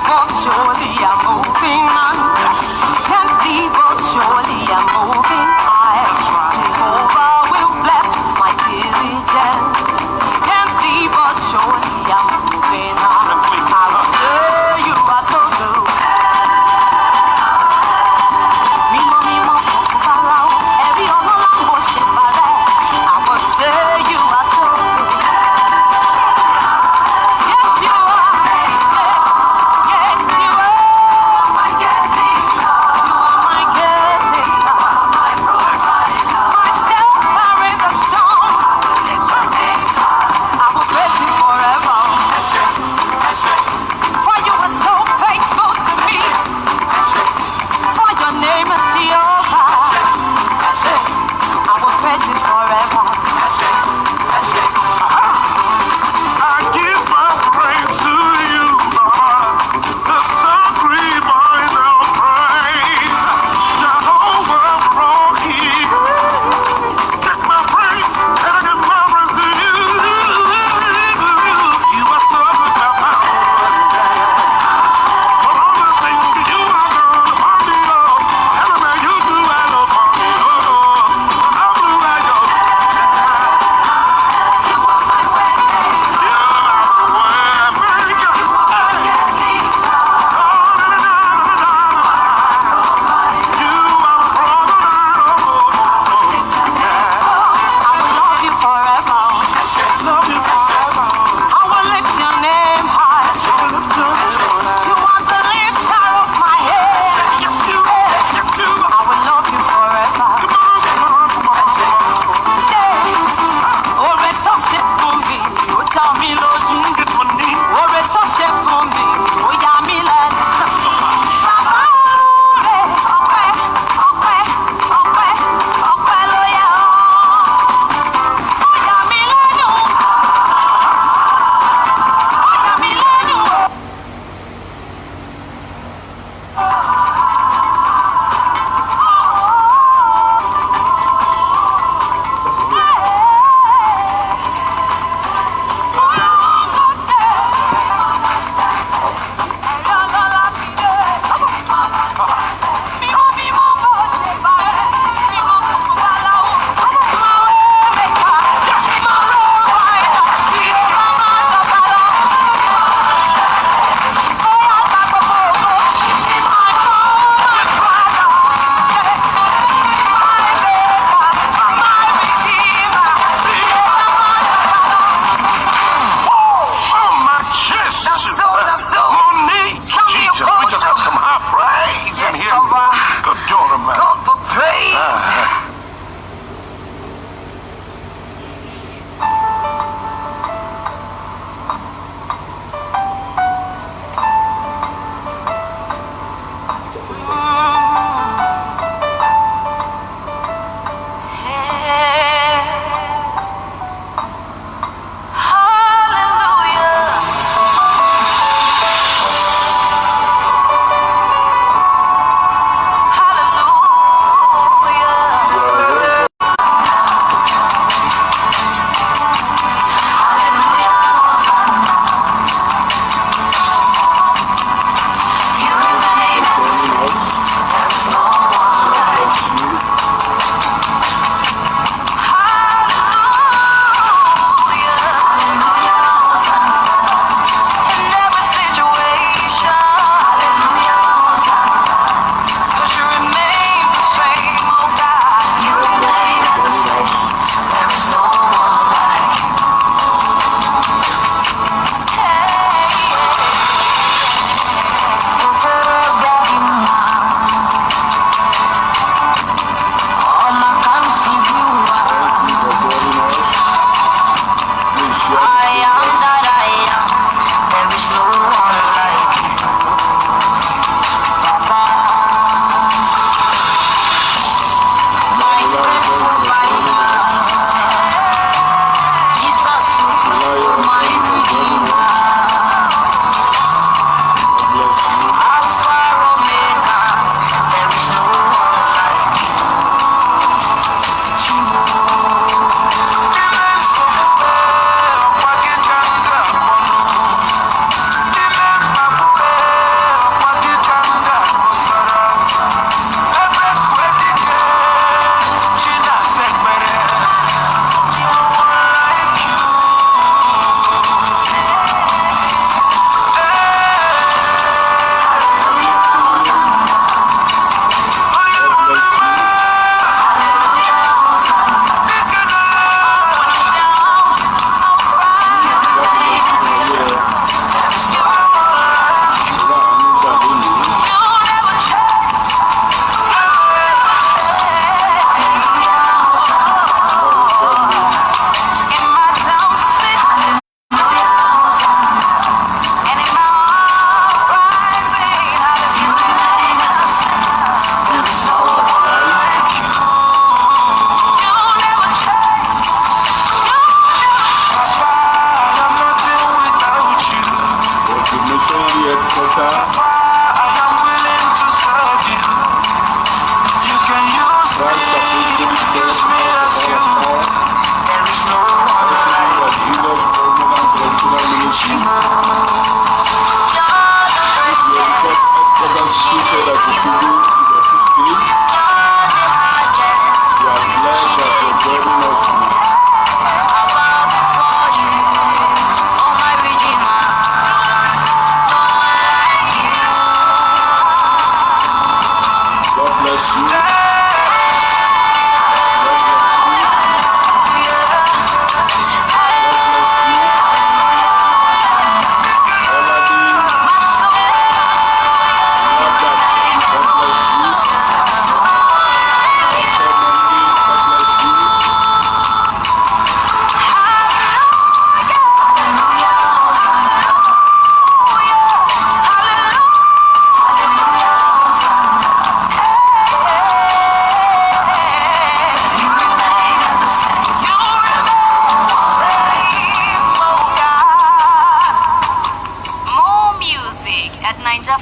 but surely I'm moving on. Can't be, but surely I'm moving high. Jehovah will bless my diligence. Can't be, but surely I'm moving on. I will say you are so good. Mimo, fufalao, every other language, I will say you are so good. Yes, you are. Yes, you are. My Creator. You are my Creator.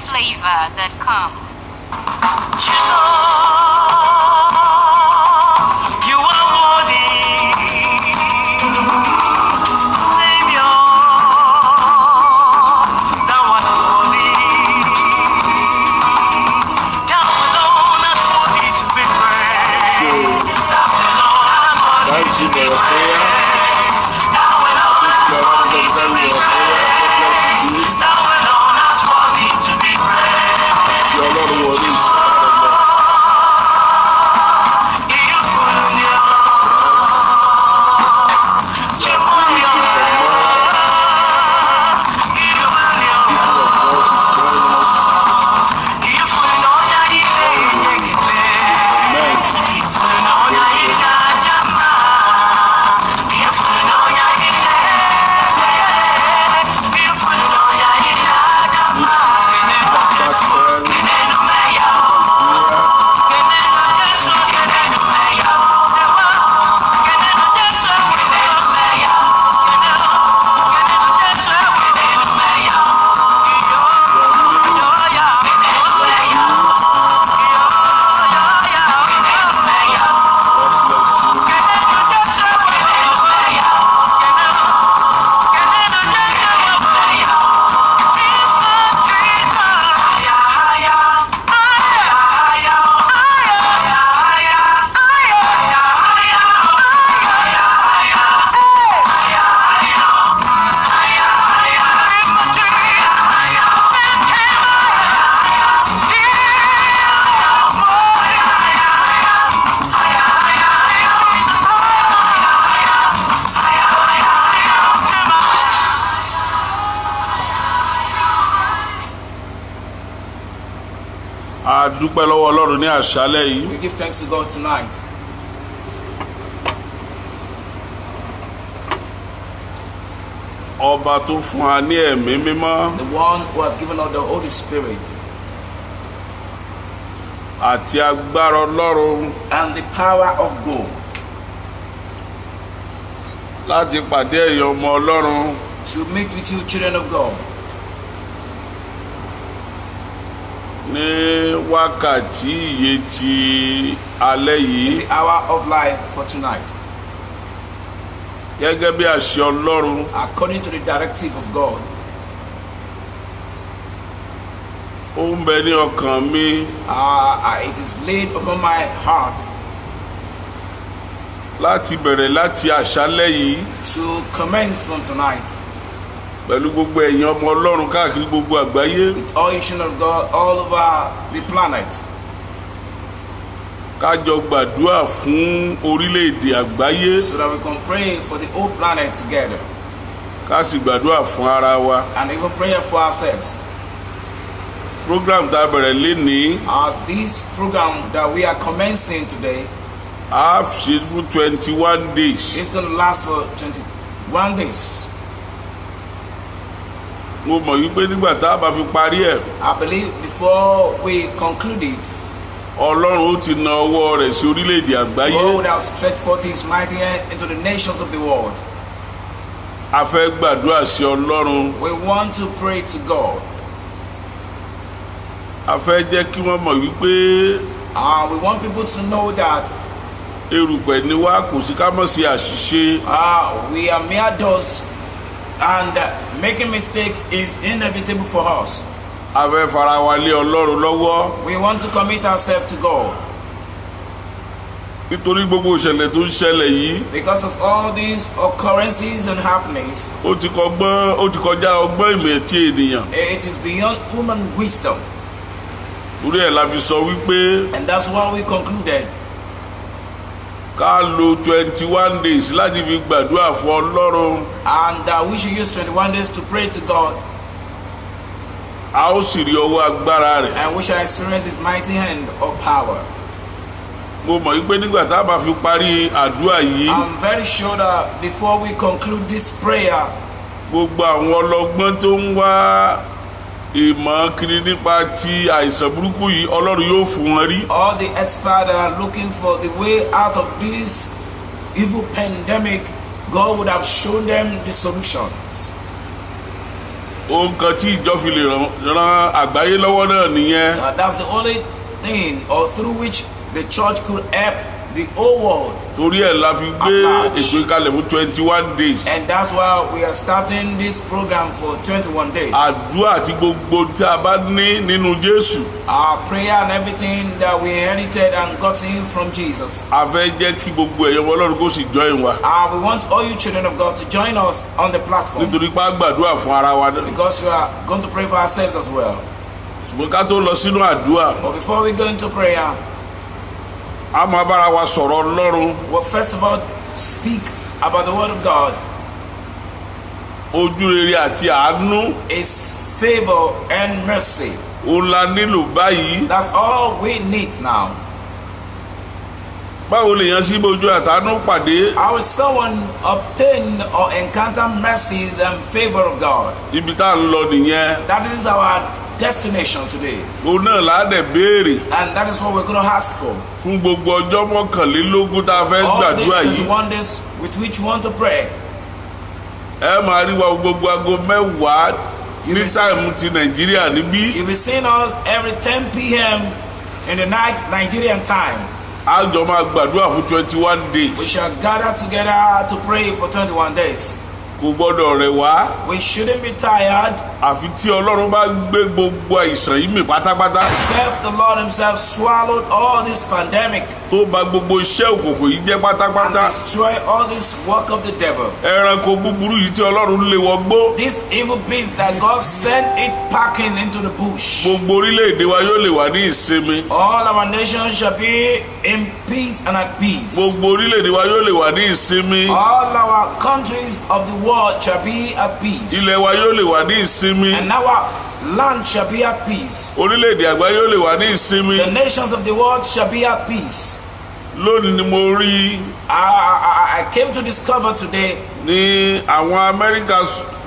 flavor that comes. You are worthy, Savior. Thou art worthy. Thou alone art worthy to be praised. Thou alone art worthy to be praised. Thou alone art worthy to be praised. Thou alone art worthy to be praised. dúpẹ́ lọ́wọ́ Ọlọ́run ní àṣálẹ́ yìí. We give thanks to God tonight. Ọba tó fún wa ní ẹ̀mí mímọ́. The one who has given us the Holy Spirit. Àti agbára Ọlọ́run. And the power of God. Láti pàdé ẹ̀yin ọmọ Ọlọ́run. To meet with you, children of God. Ní wákàtí ìyè ti alẹ́ yìí. The hour of life for tonight. Gẹ́gẹ́ bí àṣẹ Ọlọ́run. According to the directive of God. Ó ń bẹ ní ọkàn mi. It is laid upon my heart. Láti bẹ̀rẹ̀ láti àṣálẹ́ yìí. To commence from tonight. Pẹ̀lú gbogbo ẹ̀yin ọmọ Ọlọ́run káàkiri gbogbo àgbáyé. With all you children of God all over the planet. Ká jọ gbàdúrà fún orílẹ̀-èdè àgbáyé. So that we can pray for the whole planet together. Ká sì gbàdúrà fún ara wa. And even pray for ourselves. Program tá a bẹ̀rẹ̀ lénìí. This program that we are commencing today. A ṣe fún 21 days. It's going to last for 21 days. Mo mọ̀ wípé nígbà tá a bá fi parí ẹ̀. I believe before we conclude it. Ọlọ́run ó ti na ọwọ́ rẹ̀ sí orílẹ̀-èdè àgbáyé. God would have stretched forth his mighty hand into the nations of the world. A fẹ́ gbàdúrà sí Ọlọ́run. We want to pray to God. A fẹ́ jẹ́ kí wọ́n mọ̀ wípé. We want people to know that. Erùpẹ̀ ni wá, kò sí ká mọ̀ sí àṣìṣe. We are mere dust, and making mistake is inevitable for us. A fẹ́ fara wa lé Ọlọ́run lọ́wọ́. We want to commit ourselves to God. Nítorí gbogbo ìṣẹ̀lẹ̀ tó ń ṣẹlẹ̀ yìí. Because of all these occurrences and happenings. Ó ti kọjá ọgbọ́n ìmọ̀ ẹ̀tí ènìyàn. It is beyond human wisdom. Orí ẹ̀ la fi sọ wípé. And that's why we concluded. Ká lo 21 days láti fi gbàdúrà fún Ọlọ́run. And we should use 21 days to pray to God. A ó sì rí ọwọ́ agbára rẹ̀. And we shall experience his mighty hand of power. Mo mọ̀ wípé nígbà tá a bá fi parí àdúrà yìí. I'm very sure that before we conclude this prayer. Gbogbo àwọn ọlọ́gbọ́n tó ń wá ìmọ̀ kiri nípa ti àìsàn burúkú yìí Ọlọ́run yóò fún wọn rí. All the experts that are looking for the way out of this evil pandemic, God would have shown them the solutions. ohun kan tí ìjọ fi lè ran àgbáyé lọ́wọ́ náà nìyẹn. That's the only thing or through which the church could help the whole world. Torí ẹ̀ la fi gbé ètò ìkalẹ̀ fún 21 days. And that's why we are starting this program for 21 days. Àdúrà àti gbogbo tí a bá ní nínú Jésù. Our prayer and everything that we inherited and got in from Jesus. A fẹ́ jẹ́ kí gbogbo ẹ̀yọ́ Ọlọ́run kó sì join wa. We want all you children of God to join us on the platform. Nítorí pé a gbàdúrà fún ara wa náà. Because we are going to pray for ourselves as well. Ṣùgbọ́n ká tó lọ sínú àdúrà. But before we go into prayer, A máa bára wa sọ̀rọ̀ Ọlọ́run. we'll first of all speak about the word of God. Ojú rere àti àánú. His favor and mercy. Òun la nílò báyìí. That's all we need now. Báwo lèèyàn sí bójú àtàánú pàdé? How will someone obtain or encounter mercies and favor of God? Ibi tá à ń lọ nìyẹn. That is our destination today. Òun náà là á dẹ̀ béèrè And that is what we're going to ask for. fún gbogbo ọjọ́ mọ́kànlélógún tá a fẹ́ All these gbàdúrà yìí. 21 days with which we want to pray. Ẹ máa rí wa gbogbo aago mẹ́wàá ní táìmù ti Nàìjíríà níbí. You'll be seeing us every 10 p.m. in the night Nigerian time. A jọ máa gbàdúrà fún 21 days. We shall gather together to pray for 21 days. Kò gbọ́dọ̀ rẹ̀ wá. We shouldn't be tired Àfi tí Ọlọ́run bá gbé gbogbo àìsàn yìí mì pátápátá. except the Lord himself swallowed all this pandemic Tó bà gbogbo iṣẹ́ òkùnkùn yìí jẹ́ and pátápátá. destroy all this work of the devil. Ẹranko búburú yìí tí Ọlọ́run lé wọgbó. This evil beast that God sent it packing into the bush. Gbogbo orílẹ̀-èdè wa yóò lè wà ní ìsinmi. All our nations shall be in peace and at peace. Gbogbo orílẹ̀-èdè wa yóò lè wà ní ìsinmi. All our countries of the world shall be at peace. Ilẹ̀ wa yóò lè wà ní ìsinmi. And our land shall be at peace. Orílẹ̀-èdè àgbáyé yóò lè wà ní ìsinmi. The nations of the world shall be at peace. Lónìí ni mo rí I came to discover today ní àwọn Amẹ́ríkà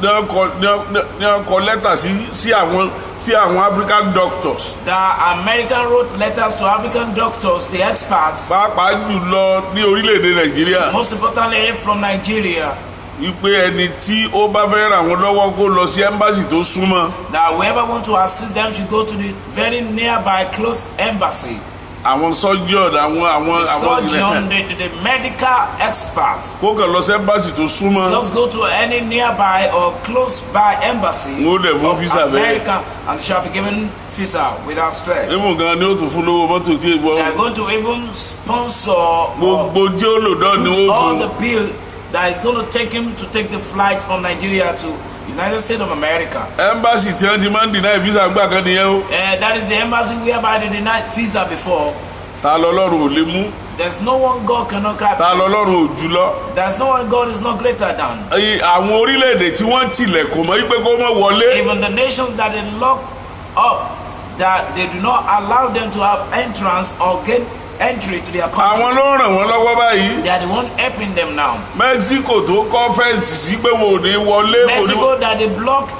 ní wọ́n kọ lẹ́tà sí àwọn African doctors. that American wrote letters to African doctors, the experts, Pàápàá jùlọ ní orílẹ̀-èdè Nàìjíríà. most importantly from Nigeria, Wípé ẹni tí ó bá fẹ́ ràn wọ́n lọ́wọ́ kó lọ sí ẹ́mbásì tó súnmọ́. that whoever want to assist them should go to the very nearby close embassy. Àwọn surgeon àwọn Surgeon, the medical experts. kó kàn lọ sí ẹ́mbásì tó súnmọ́. Just go to any nearby or close by embassy Wọ́n dẹ̀ fún of visa bẹ́ẹ̀. America and shall be given visa without stress. Nímú gan ni ó tún fún lówó mọ́tò tí èèwọ̀. They are going to even sponsor Gbogbo tí ó lò dán ni ó all fún. the bill that is going to take him to take the flight from Nigeria to United States of America. Ẹ́mbásì tí wọ́n ti máa ń deny visa gbà kan nìyẹn o. That is the embassy whereby they denied visa before. Ta lọ́lọ́run ò lè mú. There's no one God cannot Ta capture. lọ́lọ́run ò jùlọ. There's no one God is not greater than. Àwọn orílẹ̀-èdè tí wọ́n tilẹ̀kùn mọ́ wípé kó mọ́ wọlé. Even the nations that they lock up, that they do not allow them to have entrance or gain entry to their country. Àwọn ló ràn wọ́n lọ́wọ́ báyìí. They are the one helping them now. Mexico tó kọ́ fẹ́ǹsì sí pé wò ní wọlé. Mexico that they blocked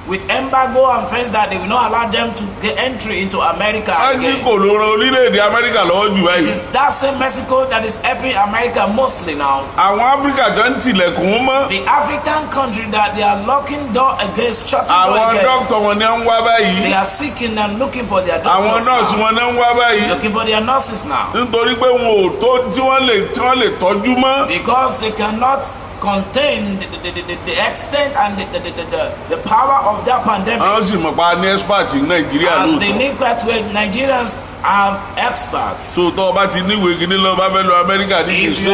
with embargo and fence that they will not allow them to get entry into America again. Mexico ló ran orílẹ̀-èdè Amẹ́ríkà lọ́wọ́ jù It báyìí. is that same Mexico that is helping America mostly now. Àwọn Áfíríkà tó ń tilẹ̀kùn mọ́. The African country that they are locking door against, shutting door Àwọn against. dókítà wọn ni wọ́n ń wá They báyìí. are seeking and looking for their Àwọn doctors nọ́ọ̀sì now. wọn ni wọ́n ń wá báyìí. Looking for their nurses now. Nítorí pé wọn ò tó tí wọ́n lè tọ́jú mọ́. Because they cannot contain the extent and the power of that pandemic. Àwọn sì mọ̀ pa ní expert ní Nàìjíríà And they lóòótọ́. need quite well Nigerians have experts. So tó o bá ti níwèé kíní lọ bá fẹ́ lọ Amẹ́ríkà ní ti If you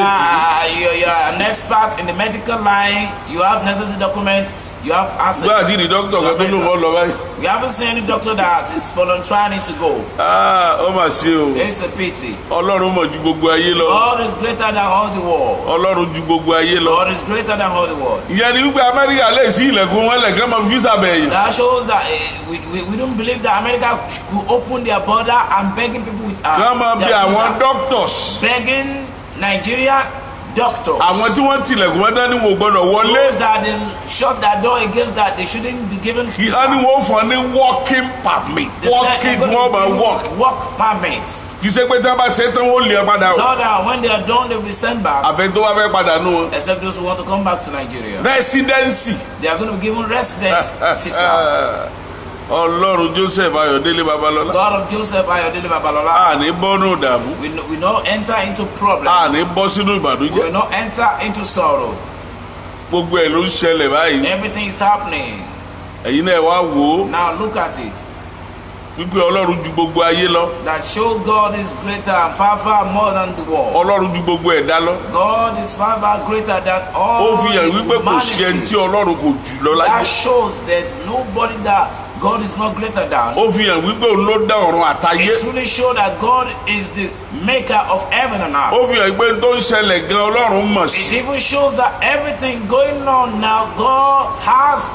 are an expert in the medical line, you have necessary documents, you have access. Gbé àti ní dókítà kan tó lò wọ́n lọ báyìí. We haven't seen any doctor that is volunteering to go. Ó mà ṣe o. It's a pity. Ọlọ́run mọ̀ ju gbogbo ayé lọ. God is greater than all the world. Ọlọ́run ju gbogbo ayé lọ. God is greater than all the world. Ìyẹn ni wípé Amẹ́ríkà lè sí ilẹ̀kùn wọn lẹ̀kẹ́ mọ físà bẹ̀yìn. That shows that we don't believe that America could open their border and begging people with Kí wọ́n máa bí their àwọn visa. doctors. Begging Nigeria doctors. àwọn tí wọ́n tilẹ̀kùn mọ́tá ni wọ́n gbọ́dọ̀ wọlé. Those that they shut that door against that, they shouldn't be given visa. á ní wọ́n fún ọ ní working permit. They said, working "I'm wọ́n gonna máa give you work. work permit." kì í ṣe pé tí wọ́n bá ṣe tán wọ́n lè ọ padà o. Not that when they are done, they will be sent back. àfẹ́ tó wá fẹ́ padà nù wọn. Except those who want to come back to Nigeria. residency. They are going to be given residence visa. ọlọ́run Joseph Ayọ̀délé Babalọ́lá. God of Joseph Ayodele Babalola. àní bọ́nú ìdààmú. We not enter into problem. àní bọ́ sínú We ìbànújẹ́. will not enter into sorrow. gbogbo ẹ̀ ló ń ṣẹlẹ̀ báyìí. Everything is happening. ẹ̀yin náà wá wò ó Now look at it. wípé ọlọ́run ju gbogbo ayé lọ. That shows God is greater and far, far more than the world. ọlọ́run ju gbogbo ẹ̀dá lọ. God is far, far greater than ó all fi hàn wípé kò sí ẹni tí humanity. ọlọ́run kò jù lọ That láyé. shows there's nobody that God is not greater than. ó fi hàn wípé òun ló dá ọ̀run àtayé. It really shows that God is the maker of heaven and earth. ó fi hàn pé tó ń ṣẹlẹ̀ gan ọlọ́run mọ̀ It sí. even shows that everything going on now, God has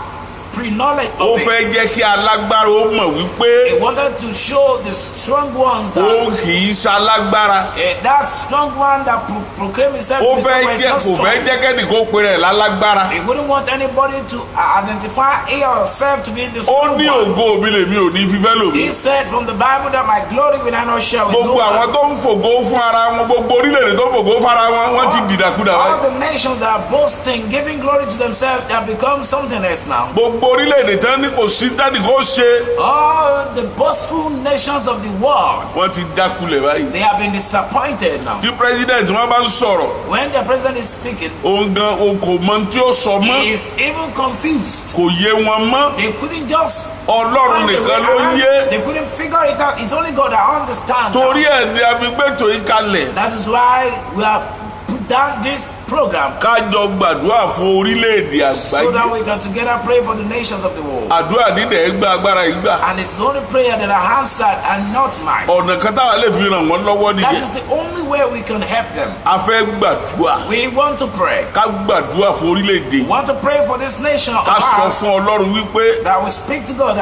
pre-knowledge ó of fẹ́ it. jẹ́ kí alágbára ó mọ̀ wípé He wanted to show the strong ones ó that kì í ṣalágbára. that strong one that proclaimed himself ó to be fẹ́ someone is jẹ́ not kò fẹ́ strong. jẹ́ kẹ́nìkan ó pe rẹ̀ lálágbára. He wouldn't want anybody to identify himself to be the ó strong ní one. ògo mi lèmi ò ní fífẹ́ lòmí. He said from the Bible that my glory will I not share with no gbogbo àwọn one. tó ń fògo fún ara wọn gbogbo orílẹ̀-èdè tó ń fògo fún ara wọn wọ́n ti dìdàkudà All báyìí. the nations that are boasting, giving glory to themselves, they have become something else now. gbogbo orílẹ̀-èdè tán ní kò sí tẹ́nì kó ṣe All the boastful nations of the world, wọ́n ti dákulẹ̀ báyìí. they have been disappointed now. tí president wọn bá ń sọ̀rọ̀ When the president is speaking, òun gan òun kò mọ tí ó sọ he mọ́ is even confused. kò yé wọn mọ́ They couldn't just ọlọ́run find a nìkan way ló out. yé. They couldn't figure it out. It's only God that understands. torí ẹ̀ ní abigbẹ́tò yìí kalẹ̀ That is why we have put down this program kájọ gbàdúrà fún orílẹ̀-èdè so that àgbáyé. we can together pray for the nations of the world. àdúrà dídẹ̀ ẹ̀ gba agbára yìí gbà. And it's the only prayer that are answered and not mine. ọ̀nà kan táwa lè fi ràn wọ́n lọ́wọ́ That nìyẹn. is the only way we can help them. a fẹ́ gbàdúrà We want to pray. ká gbàdúrà fún orílẹ̀-èdè We yìí. want to pray for this nation of ká sọ ours, fún ọlọ́run wípé that we speak to God.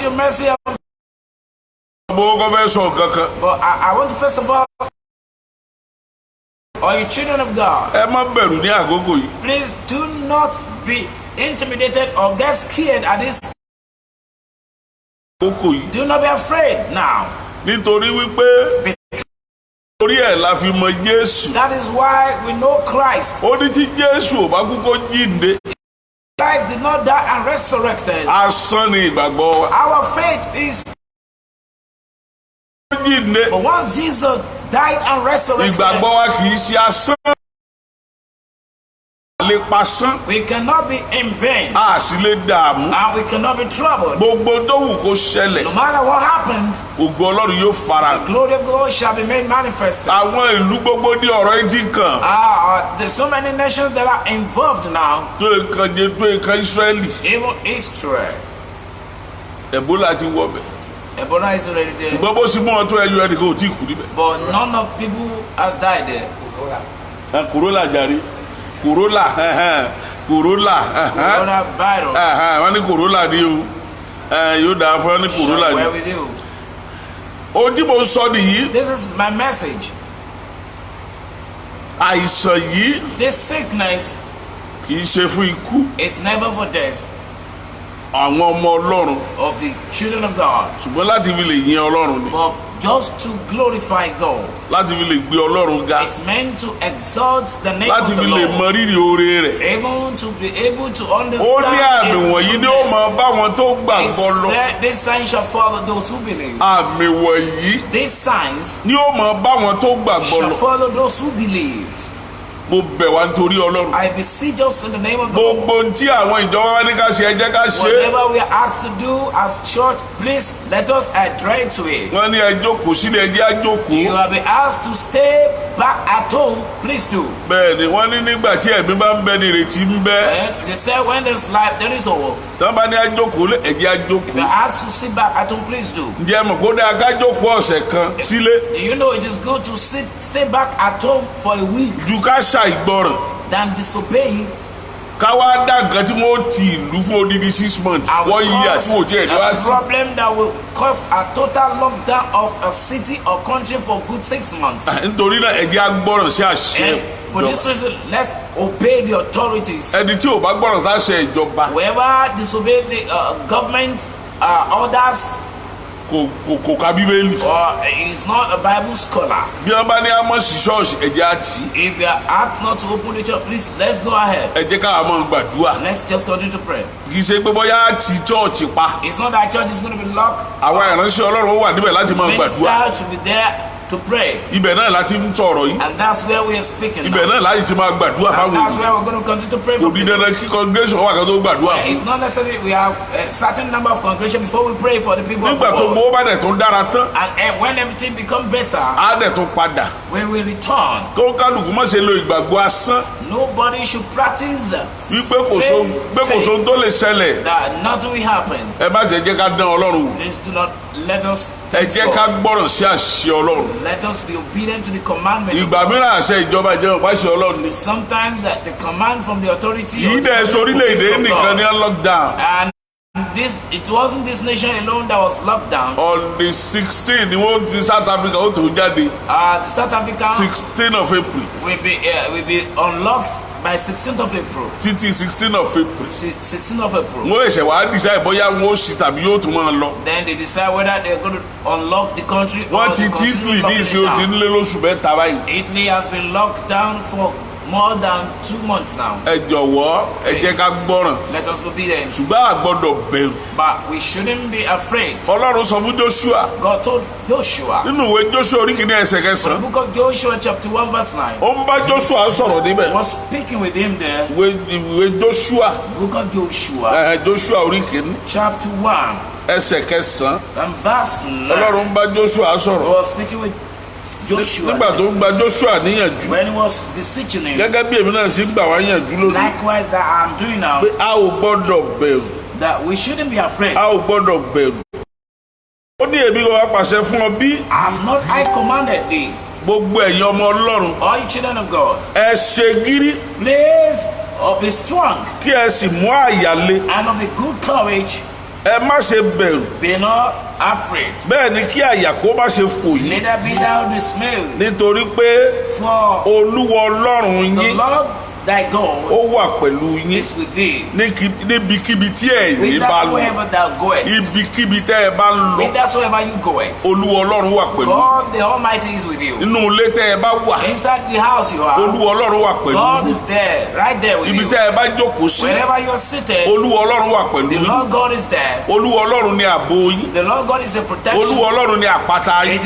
Your mercy, ọmọ kọ́ fẹ́ sọ nǹkan kan. but I want to first of all, or you children of God, ẹ má bẹ̀rù ní àkókò yìí. please do not be intimidated or get scared at this. àkókò yìí Do not be afraid now. nítorí wípé orí ẹ̀ la fi mọ Jésù. That is why we know Christ. ó ní tí Jésù ò bá kú kó jíǹde Christ did not die and resurrected. asán ni ìgbàgbọ́ wa. Our faith is, ó jíǹde but once Jesus died and resurrected, ìgbàgbọ́ wa kì í ṣe asán. a lè pasán we cannot be in vain a sì lè dààmú. and we cannot be troubled. gbogbo tó wù kó ṣẹlẹ̀ No matter what happened, ògo Ọlọ́run yóò fara. glory of God shall be made manifest. àwọn ìlú gbogbo ní ọ̀rọ̀ etí kan There's so many nations that are involved now, tó nǹkan jẹ tó nǹkan Ísírẹ́lì. even Israel. Ẹ̀bólà ti wọ̀ bẹ̀. Ebola is already there, ṣùgbọ́n bó ṣe mú wọn tó ẹyọ ẹnìkan ò tí ì kú níbẹ̀. but none of people has died there. Corolla jàre Corolla Corolla Coronavirus. wọ́n ní Corolla ni o yóò dáa fún wọn ní Corolla Shall ni. we with you? ohun tí mo ń sọ nìyí This is my message. àìsàn yìí This sickness kì í ṣe fún ikú is never for death àwọn ọmọ Ọlọ́run of the children of God, ṣùgbọ́n láti fi lè yin Ọlọ́run ni but just to glorify God. láti fi lè gbé Ọlọ́run ga It's meant to exalt the name láti of the fi lè Lord. mọ rírì oore rẹ̀. Even to be able to ó understand ní àmì His wọ̀nyí ni ó goodness. máa bá wọn tó He gbàgbọ́ lọ. said, "This sign shall follow those who believe." àmì wọ̀nyí These signs ni ó máa bá wọn tó gbàgbọ́ shall lọ. follow those who believed. mo bẹ̀ wá nítorí Ọlọ́run. I beseech us in the name of the Lord. gbogbo ohun tí àwọn ìjọba wa ní ká ṣe ẹ jẹ́ ká ṣe é. Whatever we are asked to do as church, please let us adhere to it. wọ́n ní ẹ jókòó sílẹ̀ ẹ jẹ́ á jókòó. You have been asked to stay back at home, please do. bẹ́ẹ̀ ni wọ́n ní nígbà tí ẹ̀mí bá ń bẹ ní ìrètí ń bẹ. And they said when there's life, there is hope. tán bá ní á jókòó lé ẹ jẹ́ á If you jókòó. are asked to sit back at home, please do. ǹjẹ́ mọ̀ kó dáa ká jókòó ọ̀sẹ̀ kan sílé Do you know it is good to stay back at home for a week ju ká ṣàìgbọràn than disobeying? káwá dá nǹkan tí wọ́n ti ìlú fún odidi 6 months wọ́n yí àtúwò tí ẹ̀ ní wá a sí. problem that will cause a total lockdown of a city or country for good 6 months. Nítorí náà ẹ jẹ́ á gbọ́ràn sí àṣẹ And for this reason, let's obey the authorities. ẹni tí ò bá gbọ́ràn sáṣẹ ìjọba Whoever disobey the government orders kò ka bíbélì. or is not a Bible scholar, bí wọ́n bá ní àmọ́ sí ṣọ́ọ̀ṣì ẹ jẹ́ á tì í. if you are asked not to open the church, please let's go ahead. ẹ jẹ́ káwa máa gbàdúrà. Let's just continue to pray. kì í ṣe pé bóyá á ti chọ́ọ̀chì pa. It's not that church is going to be locked. àwa ìránṣẹ́ Ọlọ́run wà níbẹ̀ láti máa gbàdúrà. Ministers should be there to pray, ibẹ̀ náà láti ń sọ̀rọ̀ yìí. and that's where we are speaking ibẹ̀ now. náà láti ti máa gbàdúrà And fáwọn that's ènìyàn. where we're going to continue to pray kò for di people. dandan kí congregation wà kan tó gbàdúrà fún. It's not necessary we have a certain number of congregations before we pray for the people of nígbà the tó world. gbowó bá dẹ̀ tó dára tán And when everything becomes better, á dẹ̀ tó padà. when we return, kó kálukú má ṣe lo ìgbàgbọ́ asán nobody should practice wípé kò so tó lè ṣẹlẹ̀. that nothing will happen. ẹ má jẹ́ jẹ́ ká dán Ọlọ́run wò. Please do not let us ẹ tempt jẹ́ ká God. gbọ́ràn sí àṣẹ Ọlọ́run. Let us be obedient to the commandment of ìgbà God. mìíràn àṣẹ ìjọba ìjẹun pàṣẹ Ọlọ́run ni. Sometimes the command from the authority yìí dẹ̀ sórílẹ̀-èdè from nìkan God. ní lockdown. And it wasn't this nation alone that was locked down. on the 16 ni wọ́n ti South Africa ó tó jáde The South Africa 16 of April will be unlocked by 16th of April. títí 16 of April. 16th of April. wọ́n ẹ̀ṣẹ̀ wàá decide bóyá wọ́n ó ṣì tàbí yóò tún máa lọ. Then they decide whether they're going to unlock the country or wọ́n ti they tí continue Italy ní locking ìsìn it ó ti ń down. lé lóṣù mẹ́ta báyìí. Italy has been locked down for more than 2 months now. ẹ jọ̀wọ́ ẹ jẹ́ ká gbọ́ràn Let us be obedient. ṣùgbọ́n a gbọ́dọ̀ bẹ̀rù. But we shouldn't be afraid. Ọlọ́run sọ fún Joshua God told Joshua, nínú ìwé Joshua orí kìíní ẹsẹ̀ the kẹsàn-án book of Joshua chapter 1 verse 9, ó ń bá Joshua sọ̀rọ̀ níbẹ̀. was speaking with him there. ìwé Joshua Book of Joshua Joshua orí kìíní chapter 1 ẹsẹ̀ kẹsàn-án and verse 9. Ọlọ́run bá Joshua He sọ̀rọ̀ was speaking with Joshua nígbà tó ń gba Joshua níyànjú when he was beseeching him. gẹ́gẹ́ bí èmi náà sì gbà wá yànjú lónìí Likewise that I'm doing now, pé a ò gbọ́dọ̀ bẹ̀rù that we shouldn't be afraid. a ò gbọ́dọ̀ bẹ̀rù. ó ní èmi wá pàṣẹ fún ọ bí I'm not I commanded thee, gbogbo ẹ̀yin ọmọ Ọlọ́run all you children of God, ẹ ṣe gírí please be strong kí ẹ sì mú àyà le and of a good courage. ẹ má ṣe bẹ̀rù Be not afraid, bẹ́ẹ̀ ni kí àyà kó má ṣe fò yín neither be thou dismayed, nítorí pé for Olúwa Ọlọ́run the yín Lord thy God ó wà pẹ̀lú yín is with thee, níbikíbi tí ẹ̀yin bá lọ whithersoever thou goest, ibikíbi tẹ́ ẹ bá ń lọ whithersoever you goest. Olúwa Ọlọ́run wà pẹ̀lú God the Almighty is with you. nínú ilé tẹ́ ẹ bá wà Inside the house you are, Olúwa Ọlọ́run wà pẹ̀lú God is there, right there with ibi you. tẹ́ ẹ bá jókòó sí Wherever you're seated, Olúwa Ọlọ́run wà pẹ̀lú the yín Lord God is there. Olúwa Ọlọ́run ni ààbò yín The Lord God is a protection. Olúwa Ọlọ́run ni àpáta yín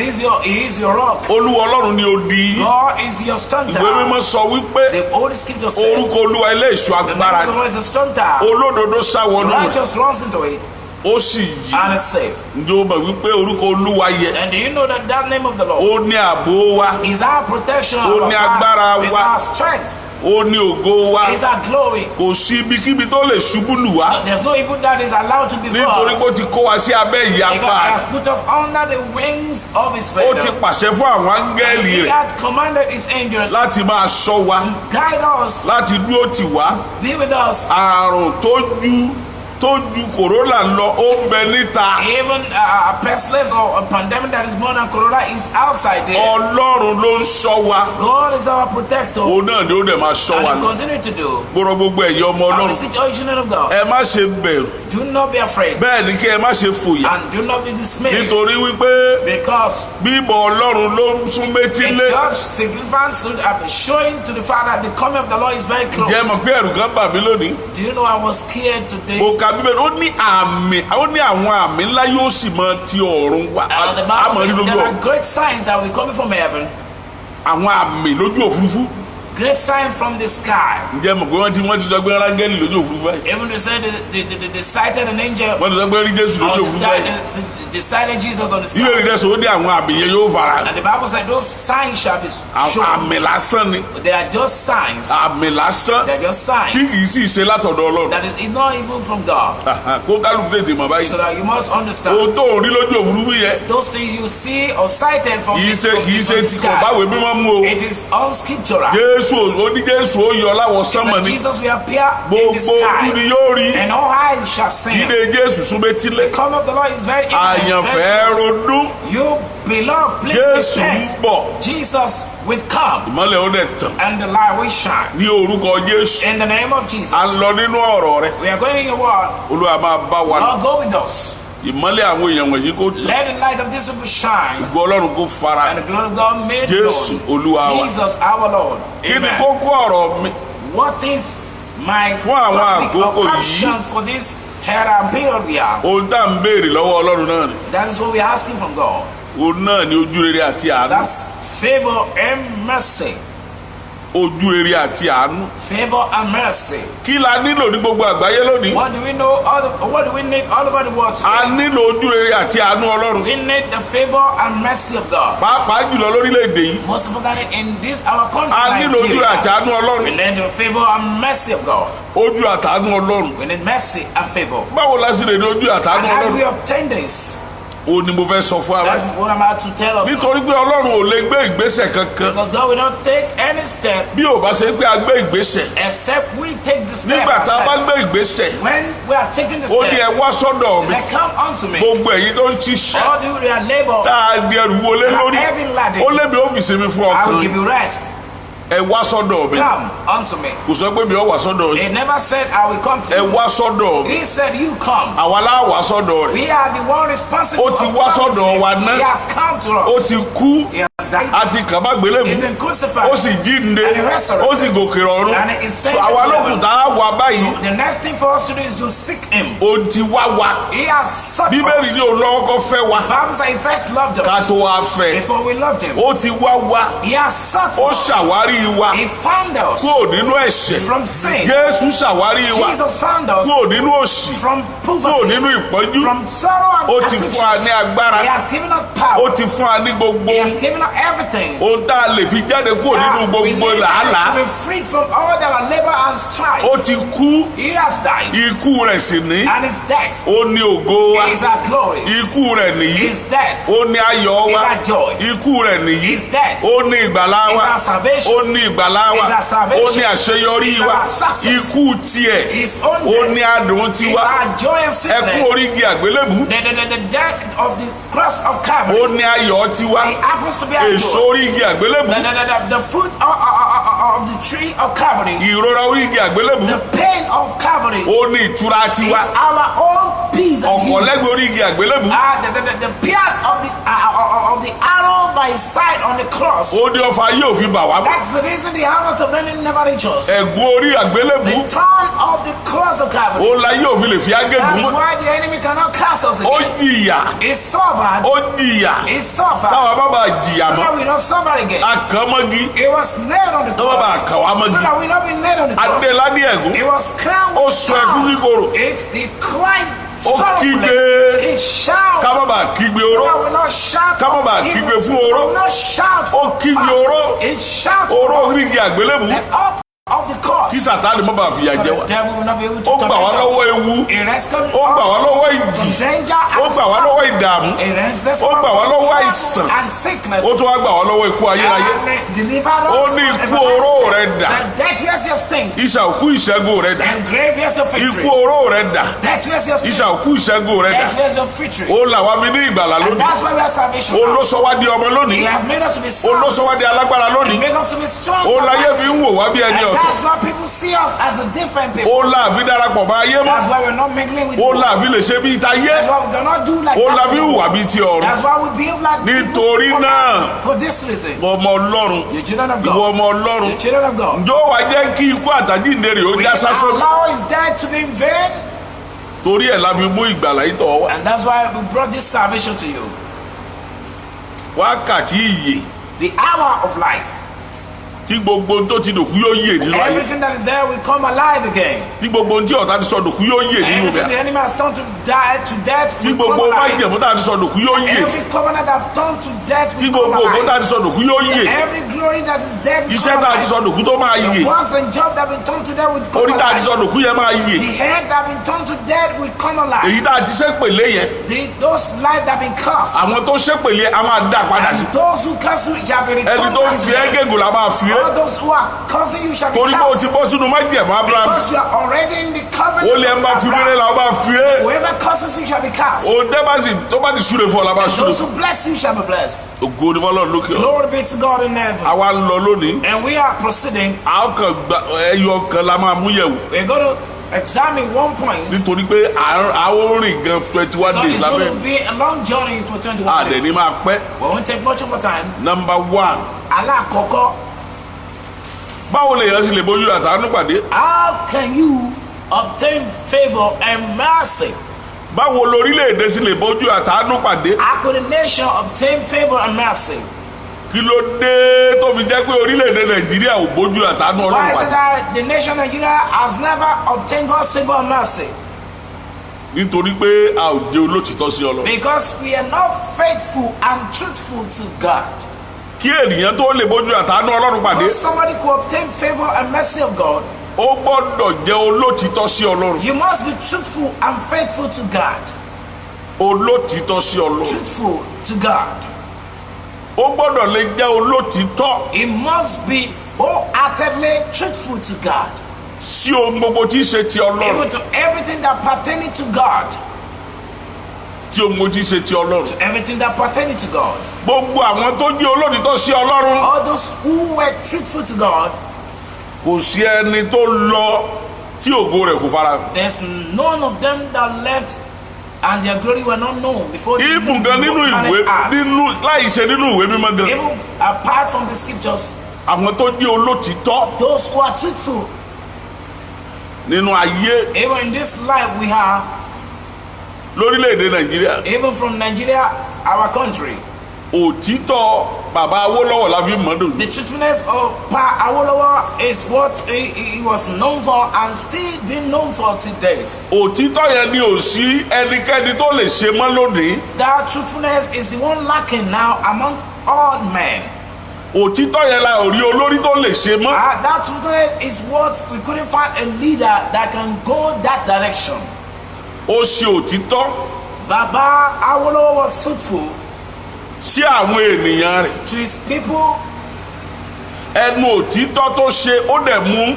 He is your rock. Olúwa Ọlọ́run ni odi yín God is your strong ìwé mímọ́ tower. sọ wípé The Holy Scripture says, orúkọ Olúwa ilé ìṣọ́ the name agbára of the ni Lord is a strong tower. olódodo sáwọnú rẹ̀ Righteous runs into it ó sì yí and is safe. ǹjẹ́ o mọ̀ wípé orúkọ Olúwa yẹ And do you know that that name of the Lord ó ní ààbò wa is our protection, Ó ní agbára is wa. our strength, ó ní ògo wa is our glory. kò sí ibikíbi tó lè ṣubú lù wá There's no evil that is allowed to be for nítorí us. pé ó ti kó wa sí abẹ́ Because ìyapa he rẹ̀ has put us under the wings of his ó ti feather. pàṣẹ fún àwọn áńgẹ́lì He rẹ̀ had commanded his angels láti máa ṣọ́ wa to guide us, láti dúró tì wá be with us. àrùn tó ju kòrónà lọ ó ń bẹ níta Even a pestilence or a pandemic that is more than corona is outside there. Ọlọ́run ló ń ṣọ́ wa God is our protector, òun náà ni ó dẹ̀ máa ṣọ́ wa and lọ He continue to do. gbọ́dọ̀ gbogbo ẹ̀yin ọmọ I Ọlọ́run beseech all children of God, ẹ má ṣe bẹ̀rù do not be afraid bẹ́ẹ̀ ni kí ẹ má ṣe fòyà and do not be dismayed, nítorí wípé because bíbọ̀ Ọlọ́run ló ń sún it's métílé just significant to showing to the Father that the coming of the Lord is very close. jẹ́ mọ̀ pé ẹ̀rù kan bà mí lónìí Do you know I was scared today? mo ka bíbélì ó ní àwọn àmì ńlá yóò sì máa ti ọ̀run wá And the Bible àmọ́ rí says lójú there are ọ̀run great signs that will be coming from heaven, àwọn àmì lójú òfurufú great sign from the sky. ǹjẹ́ mọ̀ pé wọ́n ti sọ pé rángẹ́lì lójú òfurufú báyìí Even they said they sighted an angel wọ́n ti sọ pé rí Jésù lójú on the òfurufú sky. báyìí They sighted Jesus on the ìwé sky. ìrẹsì ó ní àwọn àmì yẹn yóò fara And the Bible said those signs shall be shown. àmì lásán ni They are just signs. àmì lásán They are just tí signs. kì í sì ṣe látọ̀dọ̀ Ọlọ́run That is it's not even from God. kó kálukú tètè mọ̀ báyìí So that you must understand. ohun tó ń rí lójú òfurufú yẹn Those things you see or sighted from kì í the ṣe tí kò sky, báwé mímọ́ mú o it is unscriptural. Jésù Jésù ó yọ láwọn sánmọ̀ Said ni Jesus will appear in the gbogbo ojú ni sky, yóò rí and all eyes shall see him. ìdè Jésù súnmẹ́tílé The coming of the Lord is very imminent. àyànfẹ́ ronú You beloved, please Jésù ń repent. bọ̀ Jesus will come, ìmọ́lẹ̀ ó dẹ̀ tàn and the light will shine. ní orúkọ Jésù In the name of Jesus, à ń lọ nínú ọ̀rọ̀ rẹ̀ we are going in your word. Olúwa máa bá wa lọ Lord, go with us. ìmọ́lẹ̀ àwọn èèyàn wọ̀nyí kó tàn Let the light of this people shine, gbogbo Ọlọ́run kó fara and the glory of God made Jésù known. Olúwa wa Jesus, our Lord. kí ni Amen. kókó ọ̀rọ̀ mi What is my Fún àwọn topic or àkókò yìí, caption for this era period we are? ohun tá à ń béèrè lọ́wọ́ Ọlọ́run náà ni That is what we are asking from God. òun náà ni ojú rere àti àánú That's favor and mercy. ojú rere àti àánú Favor and mercy. kí la nílò ní gbogbo àgbáyé lónìí What do we know? What do we need all over the world a today? nílò ojú rere àti àánú Ọlọ́run We need the favor and mercy of God. pàápàá jùlọ lórílẹ̀‐èdè yìí Most importantly, in this our country, a nílò ojú rere àti Nigeria, àánú Ọlọ́run we need the favor and mercy of God. ojú àtàánú Ọlọ́run We need mercy and favor. báwo la sì lè ní ojú àtàánú And how do we Ọlọ́run obtain this? ó ní mo fẹ́ sọ fún ara That's what I'm about to tell us. nítorí pé Ọlọ́run ò lè gbé ìgbésẹ̀ kankan Because God will not take any step bí ò bá ṣe pé a gbé ìgbésẹ̀ except we take the step nígbà tá a bá ourselves. gbé ìgbésẹ̀ When we are taking the ó ní step, ẹ wá sọ́dọ̀ he mi said, come unto me. gbogbo ẹ̀yin tó ń ṣiṣẹ́ All you that labor, tá a di ẹrù wọlé lórí heavy laden, ó lébi ó fi sinmi fún I will ọkàn give you rest. ẹ wá sọ́dọ̀ mi Come unto me. kò sọ pé mi ò wá sọ́dọ̀ yìí He never said, I will come to ẹ you. wá sọ́dọ̀ mi He said, you come. àwa láwàá sọ́dọ̀ rẹ̀ We are the one responsible Ó ti of wá coming to sọ́dọ̀ him. wa náà. He has come to ó us. ti kú He has died. àti kàmágbélébù He's been crucified. ó sì jíǹde And he resurrected. ó sì gòkè ọ̀run And he is so sent àwa to lókùn heaven. tá a wà báyìí The next thing for us to do is to seek him. ó ti wá wa He has sought bíbélì us. ní òun lọ́wọ́ kọ́ fẹ́ wa The Bible says he first loved ká us tó wá fẹ́ before we loved him. ó ti wá wa He has sought ó us. ṣàwárí wa He found us kúrò nínú ẹ̀ṣẹ̀ from sin. Jésù ṣàwárí wa Jesus found us kúrò nínú òṣì from kúrò poverty, nínú ìpọ́njú from sorrow and ó ti fún wa ní afflictions. agbára He has given us ó power. ti fún wa ní gbogbo He has given us everything. ohun tá a lè fi jáde kúrò nínú We gbogbo need làálàá to be freed from all our labor and strife. ó ti kú He has died, ikú rẹ̀ sì ní and his death ó ní ògo wa is our glory. ikú rẹ̀ nìyí His death ó ní ayọ̀ wa is our joy. ikú rẹ̀ nìyí His death ó ní ìgbàlá is wa our salvation. ó ní ìgbàlá wa Is our salvation. ó ní àṣeyọrí Is wa our success. ikú tiẹ̀ His own ó death ní adùn is tiwa our joy and ẹkún sweetness. orígi àgbélébù The death of the cross of Calvary. ó ní ayọ̀ tiwa It happens to be our èso joy. orígi àgbélébù The fruit of the tree of Calvary, ìrora orígi àgbélébù the pain of Calvary, ó ní ìtura is tiwa our own peace and ọ̀pọ̀lẹ́gbẹ̀ peace. orígi àgbélébù The pierce of the arrow by his side on the cross. ó ní ọfà yóò fi bà wá That's the reason the arrows of learning never reach us. ẹ̀gún orí àgbélébù The turn of the cross of Calvary. ó la yóò fi lè fi That's ágégùn why the enemy cannot cast us ó again. jìyà He suffered. ó jìyà He suffered. táwa bá bá jìyà So mọ́ that we don't suffer again. a kàn mọ́gi He was nailed on the táwa bá cross. kàn wá So mọ́gi that we not be nailed on the cross. adéládé ẹ̀gún He was crowned ó with sọ ẹkún crown. kíkorò He cried Ó kígbe. sorrowfully. He shouted. ká má bàa kígbe So oró that we not shout. Ká má bàa of kígbe evil. fún oró. We not shout. Ó kígbe oró. He shouted. oró orígi àgbélébù The up of the cross. kí Sátánì má bàa fìyà For jẹ the wá devil will not be able to ó gbà wá torment lọ́wọ́ us. ewu He rescued ó gbà wá us lọ́wọ́ from ìjì danger ó and gbà wá storm. lọ́wọ́ ìdààmú He rescued us Ó gbà wá from lọ́wọ́ trouble àìsàn. and sickness. ó tún wá gbà wá lọ́wọ́ ikú ayérayé And delivered Ó us ní from ikú oró rẹ dà. everlasting death. Death, where's your sting? ìṣà òkú ìṣẹ́gun rẹ dà And grave, where's your victory? ikú oró rẹ dà Death, where's your sting? ìṣà òkú ìṣẹ́gun rẹ dà Death, where's your victory? ó là wá mi ní ìgbàlà And lónìí that's why we have salvation ó ló now. sọ wá di ọmọ He lónìí has made us to be ó ló sọ wá sons. di alágbára He lónìí made us to be strong. ó and láyé mighty. fi ń wò wá bí ẹni And ọ̀tọ̀ that's why people see us as a different people. ó là fi darapọ̀ bá ayé mọ́ That's why we're not mingling with ó people. là fi lè ṣe bí ìtayé That's why we cannot do like ó là that. fi ń hùwà bí ti ọ̀run That's why we behave like Nítorí people náà. for this reason. ọmọ ọlọ́run You children of ìwọ God. ọmọ ọlọ́run You children of God. ǹjọ́ wàá jẹ́ kí ikú àtàjíǹde rẹ̀ ó We já sásán allow his death to be in vain. torí ẹ̀ la fi mú ìgbàlà yìí tọ̀ wá And that's why we brought this salvation to you. wákàtí ìyè The hour of life. tí gbogbo ohun tó ti dòkú yóò yè nínú ayé Everything that is there will come alive again. tí gbogbo ohun tí ọ̀tá ti sọ dòkú yóò yè nínú Everything the rẹ̀ enemy has turned to die to death tí will come gbogbo alive. májèmú tá a ti sọ dòkú yóò yè Every covenant that have turned to death tí will come gbogbo ògo tá a alive. ti sọ dòkú yóò yè Every glory that is dead will iṣẹ́ come tá a ti sọ alive. dòkú tó máa yè The works and job that have been turned to death will come orí tá a ti alive. sọ dòkú yẹn máa yè The head that have been turned to death will come alive. èyí tá a ti ṣépèlé yẹn Those lives that have been cursed. àwọn tó ṣépèlé a máa dá padà sí And those who cancel it shall be ẹni returned tó ń back to fi them. ẹ́gẹ́gùn la máa fi All those who are causing you shall be torí bó cast. ti bọ́ sínú májẹ̀mú Abraham Because you are already in the covenant. ó lè ẹ máa fi mí rẹ́ la ó máa fi é Whoever curses you shall be cast. ó dẹ́bàsì tó bá ti súre fún ọ la máa súre Those fún who bless you shall be blessed. ògo ni fọlọ́run lókè ọ. Glory be to God in heaven. àwa ń lọ lónìí And we are proceeding. a ó kàn gba ẹyọ kan la máa mú yẹ̀wò We're going to examine one point. nítorí pé a ó rìn gan 21 God days is going lábẹ́ to be a long journey for 21 àdẹ̀ ní days. máa pẹ́. We won't take much of our time. Number 1 Alákọ̀ọ́kọ́, báwo lèèyàn sì lè bójú àtàánú pàdé how can you obtain favor and mercy? báwo lórílẹ̀‐èdè sì lè bójú àtàánú pàdé How could a nation obtain favor and mercy? kí ló dé tó fi jẹ́ pé orílẹ̀‐èdè Nàìjíríà ò bójú àtàánú Why Ọlọ́run is it pàdé that the nation Nigeria has never obtained God's favor and mercy? nítorí pé a ò jẹ́ olótìtọ́ sí Ọlọ́run. Because we are not faithful and truthful to God. kí ènìyàn tó lè bójú àtàánú Ọlọ́run pàdé For somebody to obtain favor and mercy of God, ó gbọ́dọ̀ jẹ́ olótìtọ́ sí Ọlọ́run. you must be truthful and faithful to God. olótìtọ́ sí Ọlọ́run. Truthful to God. ó gbọ́dọ̀ lè jẹ́ olótìtọ́ He must be wholeheartedly truthful to God. sí ohun gbogbo tí í ṣe ti Even Ọlọ́run. to everything that pertaining to God. tí ohun gbogbo tí í ṣe ti Ọlọ́run. Everything that pertaining to God. gbogbo àwọn tó jẹ́ olótìtọ́ sí Ọlọ́run All those who were truthful to God, kò sí ẹni tó lọ tí ògo rẹ̀ kò fara. there's none of them that left and their glory were not known before the ibùn gan nínú ìwé láì ṣe nínú ìwé mímọ́ gan Even apart from the scriptures, àwọn tó jẹ́ olótìtọ́ those who are truthful, nínú ayé even in this life we have, lórílẹ̀‐èdè Nàìjíríà even from Nigeria, our country, òtítọ́ bàbá Awólọ́wọ̀ la fi mọ̀ dùn. the truthfulness of Pa Awolowo is what he was known for and still being known for to date. òtítọ́ yẹn ni ò sí ẹnikẹ́ni tó lè ṣe mọ́ lónìí. That truthfulness is the one lacking now among all men. òtítọ́ yẹn la ò rí olórí tó lè ṣe mọ́. That truthfulness is what we couldn't find a leader that can go that direction. ó ṣe òtítọ́ Baba Awolowo was truthful sí àwọn ènìyàn rẹ̀. to his people. ẹnu òtítọ́ tó ṣe ó dẹ̀ mú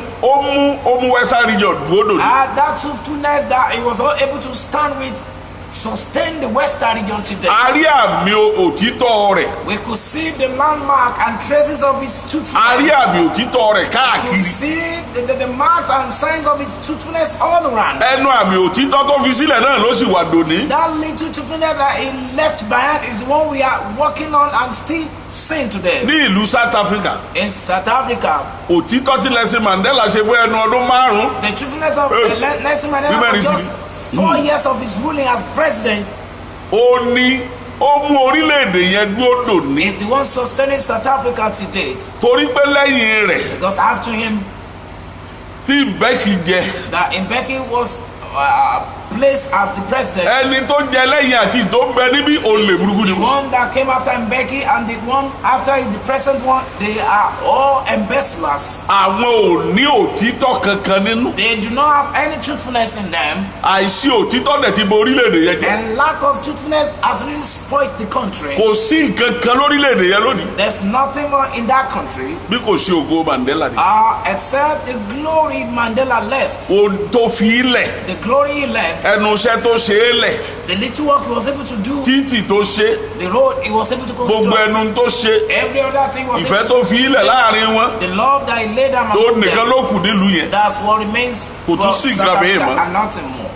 Western region dúró dòní. That truthfulness that he was all able to stand with sustain the Western region today. a rí àmì òtítọ́ rẹ̀. We could see the landmark and traces of his a truthfulness. rí àmì òtítọ́ rẹ̀ We could káàkiri. see the marks and signs of his truthfulness all around. ẹnu àmì òtítọ́ tó fi sílẹ̀ náà ló sì wà dòní. That little truthfulness that he left behind is the one we are working on and still seeing today. ní ìlú South Africa In South Africa, òtítọ́ tí Nelson Mandela ṣe fún ẹnu ọdún márùn-ún the truthfulness of Nelson Mandela Women for is- just 4 years of his ruling as president ó ní ó mú orílẹ̀-èdè yẹn dúró dòní. is the one sustaining South Africa to date. torí pé lẹ́yìn rẹ̀ Because after him, tí Mbeki jẹ that Mbeki was placed as the president. ẹni tó jẹ lẹ́yìn àti tó ń bẹ níbí olè burúkú ni The wọ́n. one that came after Mbeki and the one after the present one, they are all embezzlers. àwọn ò ní òtítọ́ kankan nínú. They do not have any truthfulness in them, àìsí òtítọ́ dẹ̀ ti bo orílẹ̀-èdè yẹn jẹ́. and lack of truthfulness has really spoiled the country. kò sí nǹkan kan lórílẹ̀-èdè yẹn lónìí There's nothing more in that country bí kò sí ògo Mandela ni. except the glory Mandela left. ohun tó fi í lẹ̀ The glory he left, ẹnu iṣẹ́ tó ṣe é lẹ̀ the little work he was able to do, títì tó ṣe the road he was able to gbogbo construct, ẹnu tó ṣe every other thing was ìfẹ́ able tó to fi í lẹ̀ láàrin wọn the love that he laid down tó among nìkan them. ló kù nílùú yẹn. That's what remains Kò for tún sí South nǹkan mìíràn Africa mọ́. and nothing more.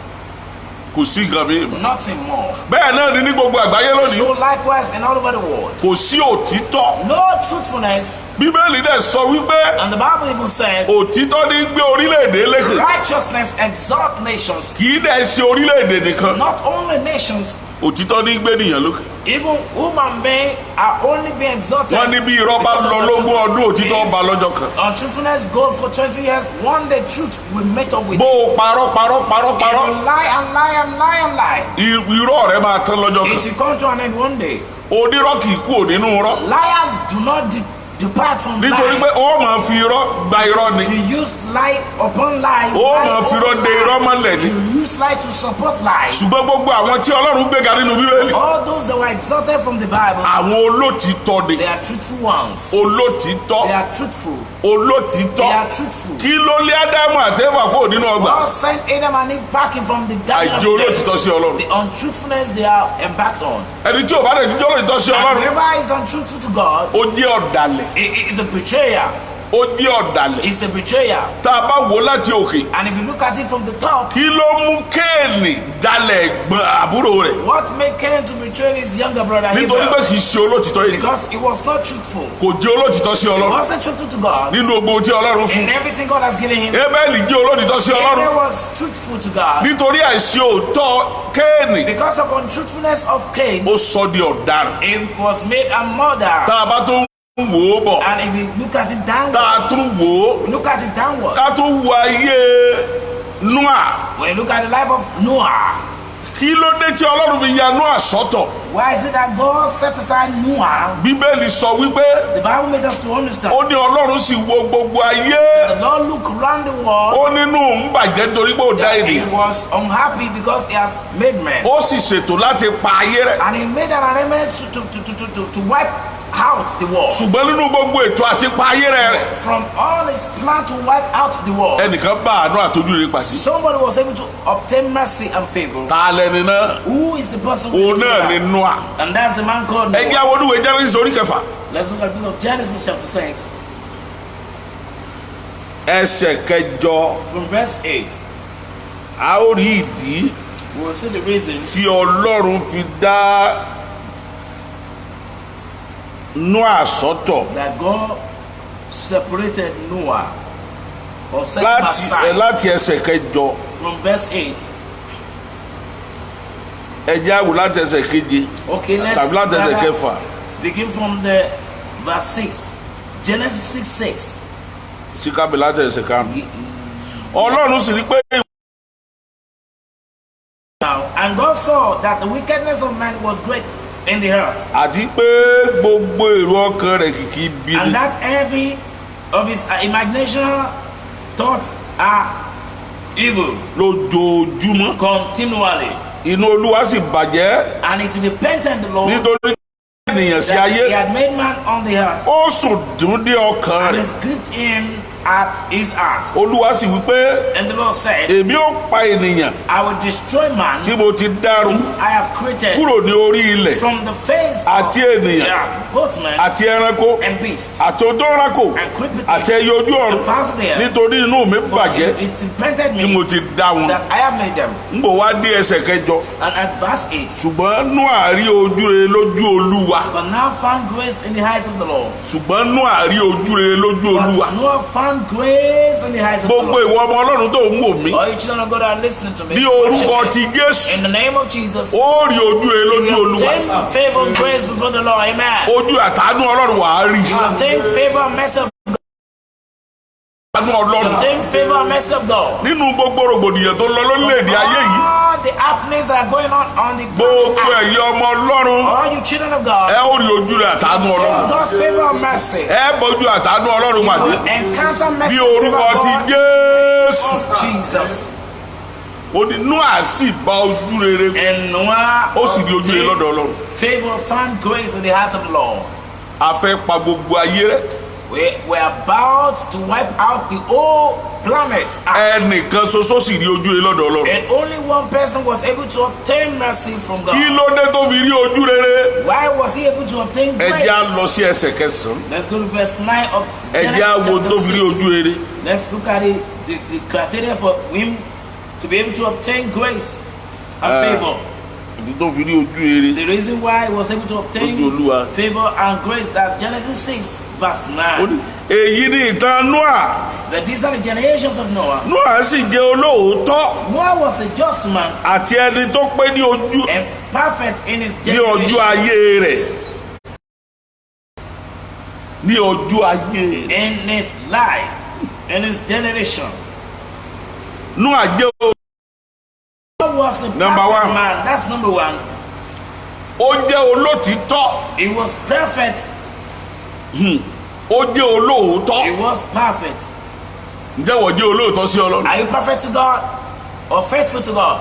kò sí nǹkan mi mọ́. Nothing more. bẹ́ẹ̀ náà ni ní gbogbo àgbáyé lónìí So likewise in all over the world, kò sí òtítọ́. no truthfulness, bíbélì dẹ̀ sọ wípé and the Bible even said, òtítọ́ ní gbé orílẹ̀-èdè lékè righteousness exalt nations, kì í dẹ̀ ṣe orílẹ̀-èdè nìkan not only nations, òtítọ́ ní gbé nìyẹn lókè. even human beings are only being exalted. wọ́n ní bí irọ́ bá because lọ of the lógún truth. ọdún òtítọ́ bá lọ́jọ́ kan. Untruthfulness go for 20 years, one day truth will meet up with bó it. o parọ́ If you lie and lie and lie and lie, irọ́ rẹ máa tán lọ́jọ́ it kan. will come to an end one day. onírọ́ kì í kúrò nínú irọ́ Liars do not depart from nítorí lying. pé ó máa fi irọ́ gba irọ́ ni You use lie upon lie. ó lie máa fi irọ́ upon de lie. irọ́ mọ́lẹ̀ ni. You use lie to support lie. ṣùgbọ́n gbogbo àwọn tí Ọlọ́run gbéga nínú bíbélì All those that were exalted from the Bible, àwọn olótìtọ́ ni they are truthful ones. olótìtọ́ They are truthful. olótìtọ́ They are truthful. kí ló lé Ádámù àti Éfà kúrò nínú ọgbà God sent Adam and Eve packing from the garden àìjẹ́ of olótìtọ́ sí Ọlọ́run the untruthfulness they are embarked on. ẹni tí ò bá dẹ̀ ti jẹ́ olótìtọ́ sí And Ọlọ́run whoever is untrue to God ó jẹ́ ọ̀dàlẹ̀ is a betrayer. ó jẹ́ ọ̀dàlẹ̀ It's a betrayer. tá a bá wò láti òkè And if you look at it from the top, kí ló mú Kéènì dalẹ̀ ẹ̀gbọ́n àbúrò rẹ̀ what made Cain to betray his younger brother nítorí pé Abel? kì í ṣe olótìtọ́ yìí Because he was not truthful. kò jẹ́ olótìtọ́ sí He Ọlọ́run wasn't truthful to God. nínú ogun tí Ọlọ́run fún In everything God has given him, Ébẹ́lì jẹ́ olótìtọ́ sí Ọlọ́run Abel was truthful to God. nítorí àìṣe òótọ́ Kéènì Because of untruthfulness of Cain, ó sọ di ọ̀daràn he was made a murderer. tá a bá tó ń wò ó bọ̀ And if you look at it tá downward, a tún wò ó look at it downward. ká tó wo ayé Nóà When you look at the life of Noah, kí ló dé tí Ọlọ́run fi ya Nóà sọ́tọ̀ why is it that God set aside Noah? Bíbélì sọ wípé The Bible made us to understand. ó ní Ọlọ́run sì wo gbogbo ayé The Lord looked around the world. ó nínú òun bàjẹ́ torí pé ó dá He ènìyàn was unhappy because he has made men. ó sì ṣètò láti pa ayé rẹ̀ And he made an arrangement to wipe out the world. ṣùgbọ́n nínú gbogbo ètò àti pa ayé rẹ̀ From all his plan to wipe out the world, ẹnìkan bá àánú àtọ́jú rẹ̀ pàdé somebody was able to obtain mercy and favor. ta lẹni náà Who is the person? òun náà ni Nóà And that's the man called ẹ jẹ́ Noah. àwọn oníwèé Genesis orí kẹfà Let's look at the book of Genesis chapter 6 ẹsẹ̀ kẹjọ from verse 8. a ó rí ìdí We'll see the reason tí Ọlọ́run fi dá Nóà sọ́tọ̀ that God separated Noah or set him aside láti ẹsẹ̀ kẹjọ from verse 8. ẹ jẹ́ á wò láti ẹsẹ̀ keje Okay, let's tàbí láti ẹsẹ̀ kẹfà begin from the verse 6. Genesis 6:6. síkàbí láti ẹsẹ̀ karùn-ún Ọlọ́run sì rí pé Now, and God saw that the wickedness of man was great in the earth, àti pé gbogbo èrò ọkàn rẹ̀ kìkì bí and ni that every of his imagination thoughts are evil lójoojúmọ́ continually. inú Olúwa sì bàjẹ́ And it repented the Lord nítorí ènìyàn sí that ayé he had made man on the earth, ó sùn dùn dé ọkàn and rẹ̀ has grieved him at his heart. Olúwa sì wí pé And the Lord said, èmi ó pa ènìyàn I will destroy man tí mo ti dárun I have created kúrò ní orí ilẹ̀ from the face of àti the ènìyàn earth, both men àti ẹranko and beast, àti odó rákò and creeping àti ẹyẹ ojú ọ̀run and fowls of the earth. nítorí inú mi bàjẹ́ It repented tí mo me ti dá wọn that I have made them. n bò wá dé ẹsẹ̀ kẹjọ And at verse 8, ṣùgbọ́n Nóà rí ojú rere lójú Olúwa but now found grace in the eyes of the Lord. ṣùgbọ́n Nóà rí ojú rere lójú Olúwa But Noah found grace in the eyes of the gbogbo Lord. ìwọ ọmọ Ọlọ́run tó ń wò mí All you children of God are listening to me. ní orúkọ ti Jésù In the name of Jesus, ó rí ojú rere lójú you Olúwa obtain favor and grace before the Lord. Amen. ojú àtàánú Ọlọ́run wà á rí You obtain favor and mercy of God. àánú You Ọlọ́run obtain favor and mercy of God. nínú gbogbo rògbòdìyàn tó lọ lórílẹ̀‐èdè ayé yìí All the happenings that are going on the gbogbo planet, ẹ̀yin ọmọ Ọlọ́run all you children of God, ẹ ó rí ojú rere àtàánú obtain Ọlọ́run God's favor and mercy. ẹ bójú àtàánú Ọlọ́run pàdé You encounter mercy bí and favor orúkọ of ti God. Jésù Jesus. ó ní Nóà sì bá ojú rere And Noah ó sì di ojú rere lọ́dọ̀ Ọlọ́run favor, found grace in the hands of the Lord. a fẹ́ pa gbogbo ayé rẹ̀ We're about to wipe out the whole planet. ẹnìkan ṣoṣo sì rí ojú rere lọ́dọ̀ Ọlọ́run And only one person was able to obtain mercy from kí God. ló dé tó fi rí ojú rere Why was he able to obtain ẹ grace? jẹ́ á lọ sí ẹsẹ̀ kẹsàn-án Let's go to verse 9 of ẹ jẹ́ á wo Genesis tó fi rí chapter ojú 6. rere Let's look at it, the criteria for him to be able to obtain grace and favor. ìdí tó fi rí ojú rere The reason why he was able to obtain Lójú Olúwa. favor and grace, that's Genesis 6, verse ó 9. ní èyí ni ìtàn Nóà That these are the generations of Noah. Nóà sì jẹ́ olóòótọ́ Noah was a just man àti ẹni tó pé ní ojú and perfect in his ní ọjọ́ generation. ayé rẹ̀ ní ọjọ́ ayé rẹ̀ In his life, in his generation. Nóà jẹ́ Noah was a Number perfect one. man. That's number one. ó jẹ́ olótìítọ́ He was perfect. ó jẹ́ olóòótọ́ He was perfect. ǹjẹ́ wọ́n jẹ́ olóòótọ́ sí Ọlọ́run Are you perfect to God or faithful to God?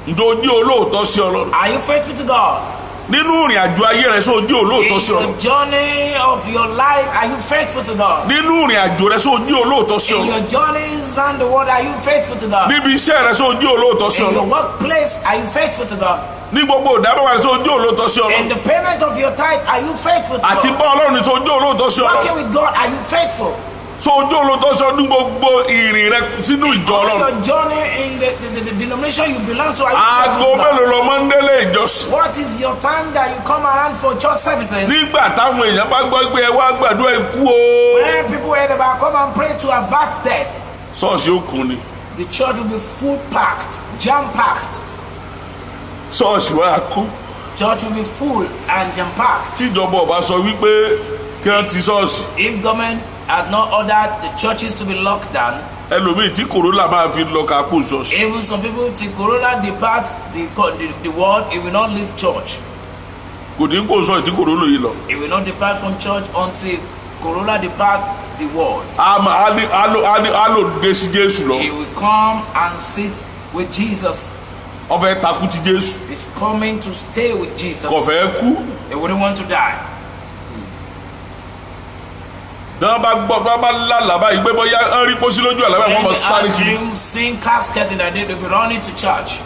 ǹjẹ́ o jẹ́ olóòótọ́ sí Ọlọ́run Are you faithful to God? nínú ìrìn àjò ayé rẹ sọ ojú olóòótọ́ sí In ọ̀rọ̀. your journey of your life, are you faithful to God? nínú ìrìn àjò rẹ sọ ojú olóòótọ́ sí In ọ̀rọ̀. your journeys around the world, are you faithful to God? níbi iṣẹ́ rẹ sọ ojú olóòótọ́ sí In your ọ̀rọ̀. workplace, are you faithful to God? ní gbogbo ìdámẹ́wàá rẹ sọ ojú olóòótọ́ sí In ọ̀rọ̀. the payment of your tithe, are you faithful to àti God? bá ọlọ́run ní sọ ojú olóòótọ́ sí ọ̀rọ̀. Working with God, are you faithful? sọ ojú olóòótọ́ sí ọ̀rọ̀ ní gbogbo ìrìn rẹ sínú ìjọ On ọlọ́run. your journey in the denomination you belong to, are you aago faithful to mélòó God? lọ máa ń délé ìjọsìn. What is your time that you come around for church services? nígbà táwọn èèyàn bá gbọ́ pé ẹ wá gbàdúrà ikú o. When people heard about come and pray to avert death, ṣọ́ọ̀ṣì ó kún ni. the church will be full packed, jam packed. ṣọ́ọ̀ṣì wa kú. Church will be full and jam packed. tíjọba ọba sọ wípé kí wọ́n ti ṣọ́ọ̀ṣì. If government had not ordered the churches to be locked down, ẹlòmíì tí kòrólà máa fi lọ ká kó ṣọ́ọ̀ṣì. even some people till Corona departs the world, it will not leave church. kò ní kó ṣọ́ọ̀ṣì tí kòrólà yìí lọ. It will not depart from church until Corona depart the world. á lò dé sí Jésù lọ. He will come and sit with Jesus. ó fẹ́ takú ti Jésù. He's coming to stay with Jesus. kò fẹ́ kú. He wouldn't want to die. náà bá gbọ́ bá bá lálàá báyìí pé bóyá ń rí pósí lójú àlàbà wọn mọ̀ sáré When kiri. dream, seeing casket in that day, they'll be running to church.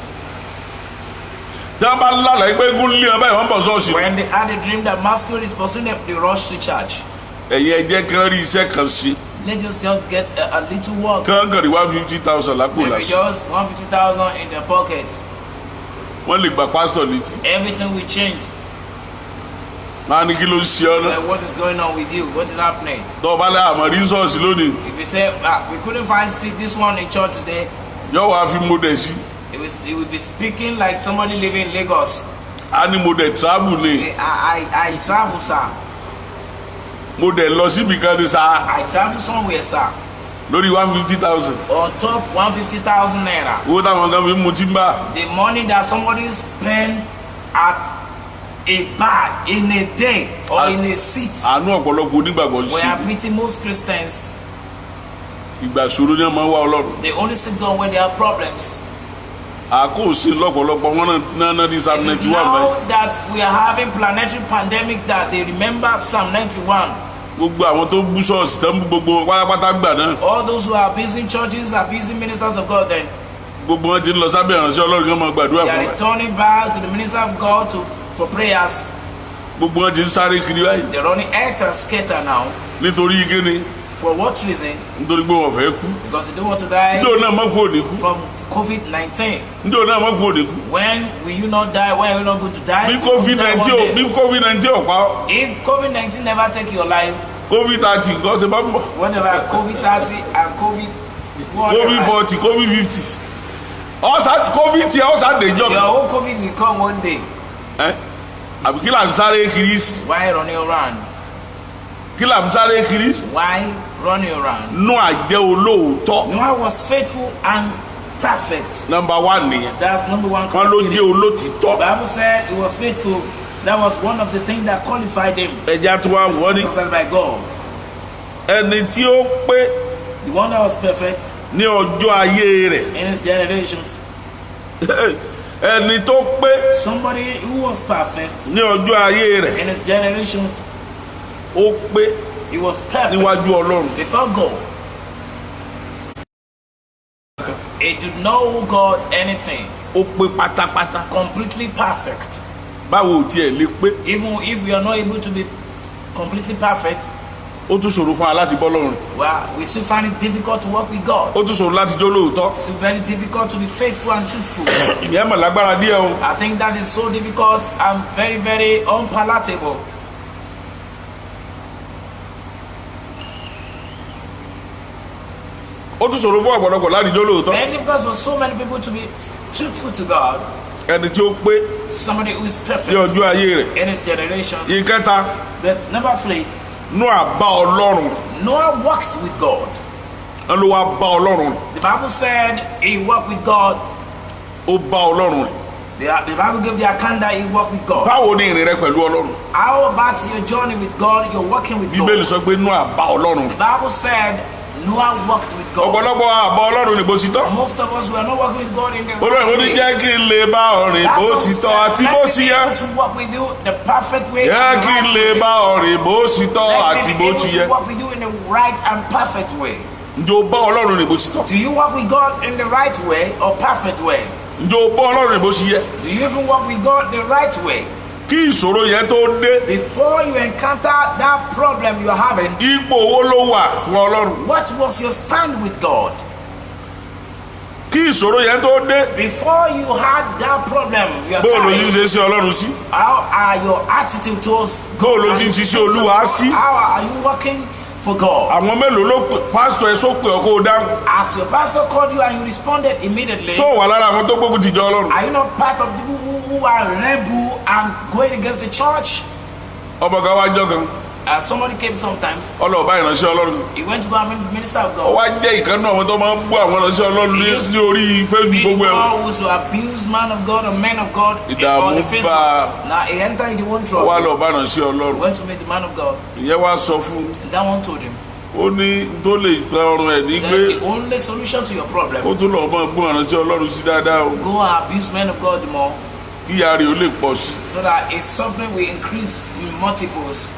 tí wọ́n bá lálàá pé gún lé wọn báyìí wọ́n bọ̀ ṣọ́ọ̀ṣì. When they had a dream that masquerade is pursuing them, they rush to church. ẹ̀yin ẹ jẹ́ kán rí iṣẹ́ kan sí. Let us just get a little work. kán kàn rí 150,000 lápò Maybe lásán. just 150,000 in their pocket. wọ́n lè gba pásítọ̀ létí. Everything will change. máa ní kí ló ń ṣe ọ́ náà. Like, what is going on with you? What is happening? tó o bá lẹ́ àmọ́ rí ṣọ́ọ̀ṣì lónìí If you say, we couldn't find this one in church today, yóò wá fi modẹ̀ sí. it will be speaking like somebody living in Lagos. a ní modẹ̀ travel ni. I travel, sir. modẹ̀ lọ síbi kan ní sáà I travel somewhere, sir. lórí 150,000. On top 150,000 naira. owó táwọn kan fi ń mutí ń bá. The money that somebody spend at a bar in a day or in a seat. àánú ọ̀pọ̀lọpọ̀ onígbàgbọ́ ń We ṣe. are pity most Christians. ìgbà ìṣòro ni wọ́n máa ń wá ọlọ́run. They only sit down when there are problems. àkóòsí lọ́pọ̀lọpọ̀ wọn náà ní Psalm It is 91 báyìí. now that we are having planetary pandemic that they remember Psalm 91. gbogbo àwọn tó bú ṣọ́ọ̀ṣì tó ń bú gbogbo pátápátá gbà náà. All those who are abusing churches, abusing ministers of God, then gbogbo wọn ti ń lọ sábẹ́ ìránṣẹ́ ọlọ́run kan máa gbàdúrà they are fún wa. returning back to the minister of God for prayers. gbogbo wọn ti ń sáré kiri báyìí. They're running helter skelter now. nítorí kíni For what reason? nítorí pé wọn fẹ́ kú. Because they don't want to die ndé òun náà má kú òní kú. from COVID-19. ndé òun náà má kú òní kú. When will you not die? When are you not going to die? bí You will die COVID-19 one ò bí day. COVID-19 ò pa ọ́, If COVID-19 never take your life, COVID-30 nǹkan ṣe bá ń bọ̀. whatever, COVID-30 and COVID, COVID-40 COVID-50 ọ̀sà COVID tí ọ̀sà dèjọ́ your own COVID will come one day. ẹ́ àbí kí là ń sáré kiri sí Why running around? kí là ń sáré kiri sí. Why running around? Nóà jẹ́ olóòótọ́ Noah was faithful and perfect. number one nìyẹn That's number one. wọn ló jẹ́ olótìtọ́. The Bible said he was faithful. That was one of the things that qualified him. ẹja tí wàá wọ́n ní Considered by God. ẹni tí ó pé The one that was perfect ní ọjọ́ ayé rẹ̀ in his generations. ẹni tó pé Somebody who was perfect ní ọjọ́ ayé rẹ̀ in his generations. ó pé He was perfect níwájú Ọlọ́run. before God. He did not owe God anything. ó pé pátápátá Completely perfect. báwo ò tiẹ̀ lè pé Even if we are not able to be completely perfect, ó tún ṣòro fún wa láti bọ́ lọ́run. well, we still find it difficult to work with God. ó tún ṣòro láti jó lóòótọ́. It's still very difficult to be faithful and truthful. ìyẹn mà lágbára díẹ̀ o. I think that is so difficult and very, very unpalatable. ó tún ṣòro fún ọ̀pọ̀lọpọ̀ láti jó lóòótọ́. Very difficult for so many people to be truthful to God. ẹni tí ó pé Somebody who is ní perfect ọjọ́ ayé rẹ̀. in his generations. ìkẹta But number 3, Nóà bá Ọlọ́run Noah walked with God. wọn ló wá bá Ọlọ́run The Bible said he walked with God. ó bá Ọlọ́run rẹ̀. The Bible gave the account that he walked with God. báwo ni ìrìn rẹ pẹ̀lú Ọlọ́run. How about your journey with God? You're walking with bíbélì God. sọ pé Nóà bá Ọlọ́run The rẹ̀. Bible said Noah walked with God. ọ̀pọ̀lọpọ̀ àbọ̀ ọlọ́run ní bó ti tọ́. Most of us were not walking with God in the olóyè ó ní way. jẹ́ kí n lè bá ọ̀rìn That's bó what ti tọ́ said, àti bó let ti me be yẹ. able to walk with you the perfect way. jẹ́ and the kí n right lè way. bá ọ̀rìn bó ti tọ́ Let àti me bó be able ti to yẹ. walk with you in the right and perfect way. ǹjẹ́ o bá ọlọ́run ní bó ti tọ́? Do you walk with God in the right way or perfect way? ǹjẹ́ o bá ọlọ́run ní bó ti yẹ? Do you even walk with God the right way? kí ìṣòro yẹn tó dé, Before you encounter that problem you're having, ipò owó ló wà fún ọlọ́run. what was your stand with God? kí ìṣòro yẹn tó dé, Before you had that problem you're bóò ló ti ń carrying, ṣe sí ọlọ́run sí? how are your attitude towards bóò ló ti ń ṣiṣẹ́ olúwa sí? How are you working for God? àwọn mélòó ló pè pásítọ̀ ẹ sópè ọ kó o dáhùn? As your pastor called you and you responded immediately, tó wà lára àwọn tó gbógun tìjọ ọlọ́run? are you not part of people who are rebel and going against the church? ọmọ kan wá jọ kan Somebody came sometimes, ọlọ́ọ̀bá ìránṣẹ́ ọlọ́run. he went to go and minister of ó God. wá jẹ́ ìkan náà àwọn tó máa ń bú àwọn ìránṣẹ́ ọlọ́run ní orí Facebook gbogbo ẹ̀. People who used to abuse man of God or men of God Ìdààmú on the bá- Facebook. Now he entered into one ó wá trouble. lọ́ọ̀bá ìránṣẹ́ ọlọ́run. He went to meet the man of God. ìyẹn wá sọ fún And that one told him, ó ní tó lè tẹ ọrùn ẹ̀ ní he pé said, the only solution to your problem, ó tún lọ́ọ́ máa gbọ́n ìránṣẹ́ ọlọ́run sí dáadáa o, go and abuse men of God more, kí ìyà rẹ̀ ó lè pọ̀ sí. so that his suffering will increase in multiples.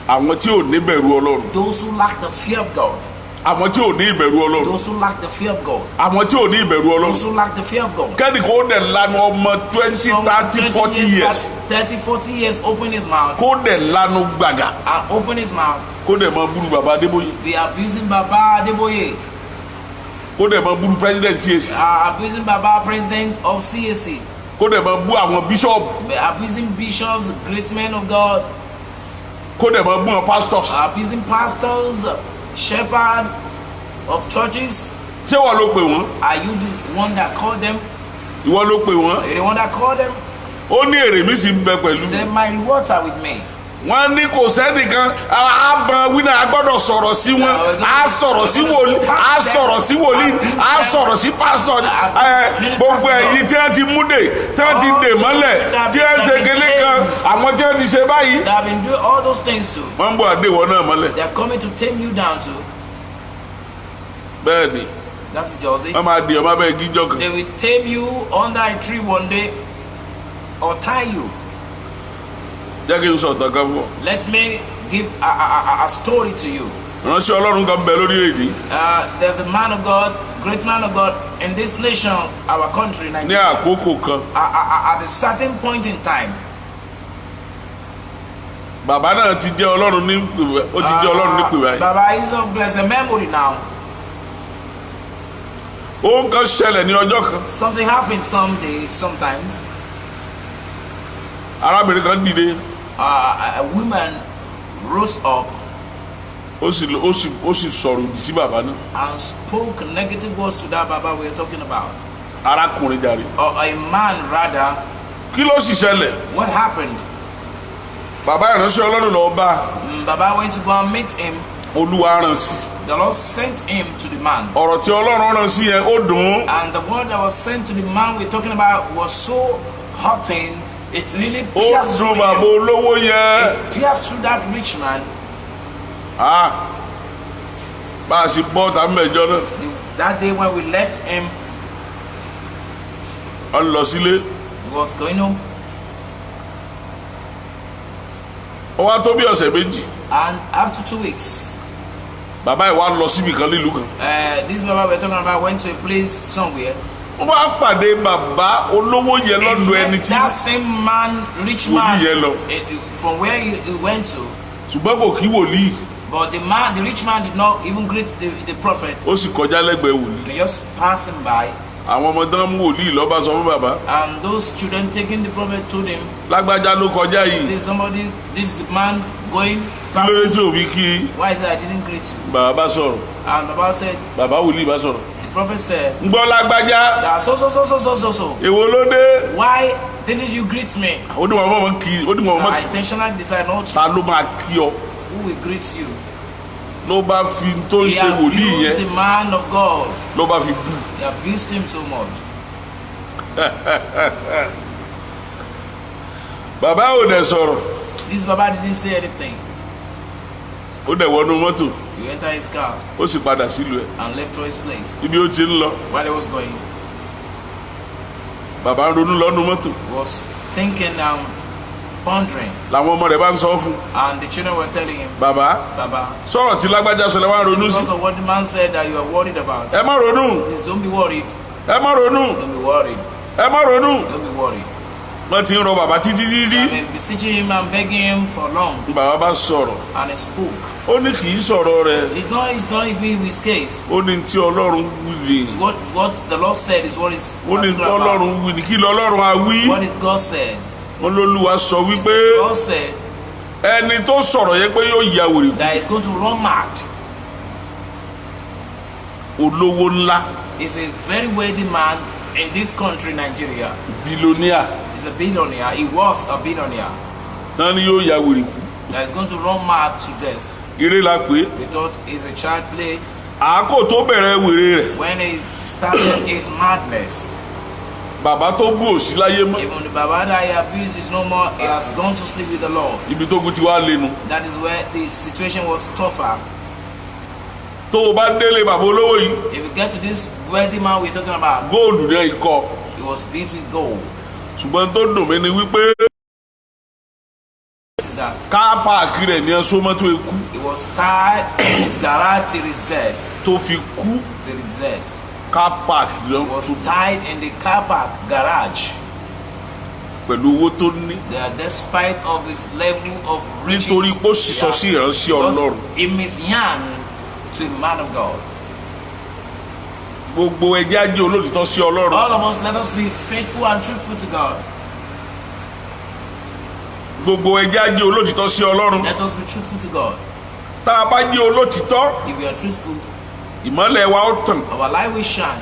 àwọn tí ò ní bẹ̀rù ọlọ́run, Those who lack the fear of God, àwọn tí ò ní ìbẹ̀rù ọlọ́run, those who lack the fear of God, àwọn tí ò ní ìbẹ̀rù those ọlọ́run. who lack the fear of God. kẹ́ni kó dẹ̀ lanu ọmọ 20 Some 30 40 years 30, 40 years, open his mouth kó dẹ̀ lanu gbàgà and open his mouth. kó dẹ̀ máa búrú bàbá Adébóyè, Be abusing Baba Adeboye, kó dẹ̀ máa búrú president CAC, abusing Baba President of CAC, kó dẹ̀ máa bú àwọn bíṣọ̀bù, be abusing bishops, great men of God, kó dẹ̀ máa bú àwọn pastors. abusing pastors, shepherd of churches. ṣé wọ́n ló pè wọ́n? Are you the one that called them? ìwọ ló pè wọ́n? Are you the one that called them? ó ní èrè mi sì ń bẹ He pẹ̀lú. said, my rewards are with me. wọ́n ní kò sẹ́nìkan àbọ̀n wíná a gbọ́dọ̀ sọ̀rọ̀ sí wọn, a sọ̀rọ̀ sí wòlíì, a sọ̀rọ̀ sí wòlíì, a sọ̀rọ̀ sí pásítọ̀, gbogbo ẹ̀yìn tí wọ́n ti mú dè tí wọ́n ti dè mọ́lẹ̀ tí wọ́n ṣe kélé kan àwọn tí wọ́n ti ṣe báyìí. They have been doing all those things too. wọ́n ń bọ̀ àdéhùn náà mọ́lẹ̀. They are coming to tame you down too. bẹ́ẹ̀ ni That's Josie. wọ́n máa di ọmọ abẹ́ gíjọ́ kan. They will tame you under a tree one day or tie you. jẹ́ kí n sọ ọ̀tàn kan fún ọ. Let me give a story to you. ìránṣẹ́ ọlọ́run kan bẹ lórí èdè There's a man of God, great man of God in this nation, our country, ní Nigeria. àkókò kan. At a certain point in time, bàbá náà ti jẹ́ ọlọ́run ní ìpè, ó ti jẹ́ ọlọ́run ní ìpè báyìí. Baba is of blessed memory now. ohun kan ṣẹlẹ̀ ní ọjọ́ kan. Something happened someday, sometimes. arábìnrin kan dìde A woman rose up ó sì sọ̀rọ̀ òdì sí bàbá náà. and spoke negative words to that Baba we are talking about. arákùnrin jàre. Or a man rather. kí ló sì ṣẹlẹ̀? What happened? bàbá ìránṣẹ́ ọlọ́run lọ bá Baba went to go and meet him. olúwa rán sí. The Lord sent him to the man. ọ̀rọ̀ tí ọlọ́run rán sí yẹn ó dùn ún. And the word that was sent to the man we're talking about was so hurting. It really ó pierced dùn through bàbá him. olówó yẹn. It pierced through that rich man. bá a sì bọ́ tá mẹ́jọ náà That day when we left him, ó lọ sílé. he was going home. ó wá tó bí ọ̀sẹ̀ méjì And after 2 weeks, bàbá yìí wá lọ síbi kan nílùú kan. this Baba we're talking about went to a place somewhere. ó wá pàdé bàbá olówó yẹn lọ́dọ̀ ẹni tí That same man, rich Wòlíì man, yẹn lọ. from where he went to, ṣùgbọ́n kò kí wòlíì. but the rich man did not even greet the prophet. ó sì kọjá lẹ́gbẹ̀ẹ́ wòlíì. He just passing by, àwọn ọmọ tán mú wòlíì lọ́ba sọ fún bàbá. and those children taking the prophet told him, lágbájá ló kọjá yìí. this is the man going kí ló dé passing. tí òbí kí Why is it I didn't greet you? bàbá bá sọ̀rọ̀. And Baba said, bàbá wòlíì bá sọ̀rọ̀. the prophet said, ń gbọ́ lágbájá that so. èwo ló dé. Why didn't you greet me? ó ní wọn mọ̀ kí ó ní wọn mọ̀ I kí. intentionally decided not to. ta ló máa kí ọ. Who will greet you? ló bá fi tó ń He ṣe wòlíì abused yẹn the man of God. ló bá fi bù. He abused him so much. bàbá ò dẹ̀ sọ̀rọ̀. This Baba didn't say anything. ó dẹ̀ wọnú mọ́tò He entered his car ó sì padà sílùú ẹ̀ and left to his place. ibi ó ti ń lọ While he was going, bàbá ń ronú lọ́nu mọ́tò he was thinking and pondering. làwọn ọmọ rẹ̀ bá ń sọ fún And the children were telling him, bàbá Baba, sọ̀rọ̀ tí lágbájá sọ lẹ́ wá ń ronú sí because of what the man said that you are worried about, ẹ má ronú please don't be worried. ẹ má ronú Don't be worried. ẹ má ronú Don't be worried. wọ́n ti ń rọ bàbá títí I've títí been beseeching him and begging him for long, bàbá bá sọ̀rọ̀ and he spoke. ó ní kì í sọ̀rọ̀ rẹ̀ It's not even his case. ó ní tí ọlọ́run wí ni What the Lord said is what is ó ní tí particular about. ọlọ́run wí ni kí lọ́lọ́run á wí What did God said? wọ́n lÓlúwa sọ He wípé said, God said ẹni tó sọ̀rọ̀ yẹn pé yóò ya wèrè kú that he's going to run mad. olówó ńlá He's a very wealthy man in this country, Nigeria. bílóníà He's a billionaire. He was a billionaire. náà ni yóò ya wèrè kú That is going to run mad to death. eré la pé We thought it's a child play. àákò tó bẹ̀rẹ̀ wèrè rẹ̀ When he started his madness, bàbá tó bú òsì láyé mọ́ even the Baba that he abused is no more. He has gone to sleep with the Lord. ibi tó kú ti wá lẹ́nu That is where the situation was tougher. tó o bá délé bàbá olówó yìí If you get to this wealthy man we're talking about, góòlù rẹ̀ ikọ̀ he was built with gold. ṣùgbọ́n tó dùn mí ni wípé This is that ká páàkì rẹ̀ ní ẹṣọ́ mọ́tò ikú he was tied in his garage till his death. tó fi kú Till his death. ká páàkì lọ He was tied in the car park garage. pẹ̀lú owó tó ní That despite of his level of riches, nítorí pé ó sísọ sí ìránṣẹ́ Ọlọ́run he misyan to a man of God. gbogbo ẹjẹ́ ajé olóòtítọ́ sí Ọlọ́run All of us, let us be faithful and truthful to God. gbogbo ẹjẹ́ ajé olóòtítọ́ sí Ọlọ́run Let us be truthful to God. tá a bá jẹ́ olóòtítọ́ If we are truthful, ìmọ́lẹ̀ wa ó tàn our light will shine.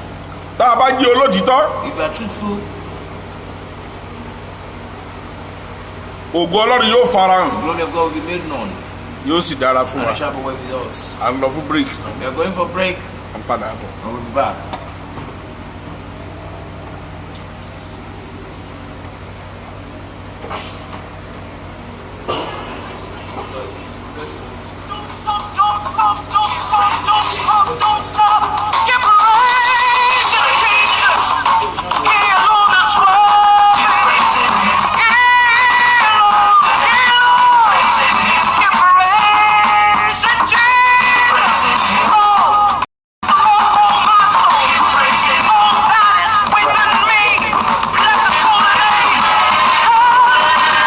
tá a bá jẹ́ olóòtítọ́ If we are truthful, ògo Ọlọ́run yóò farahàn the glory of God will be made known. yóò sì dára fún And wa it shall be well with us. à ń lọ fún break náà We are going for break à ń padà bọ̀. and we'll be back. Don't stop, don't stop, don't stop, don't stop, don't stop. Give praise to Jesus. He alone is worthy. He alone, he alone. Give praise to Jesus. Oh, my soul. All that is within me. Bless his holy name.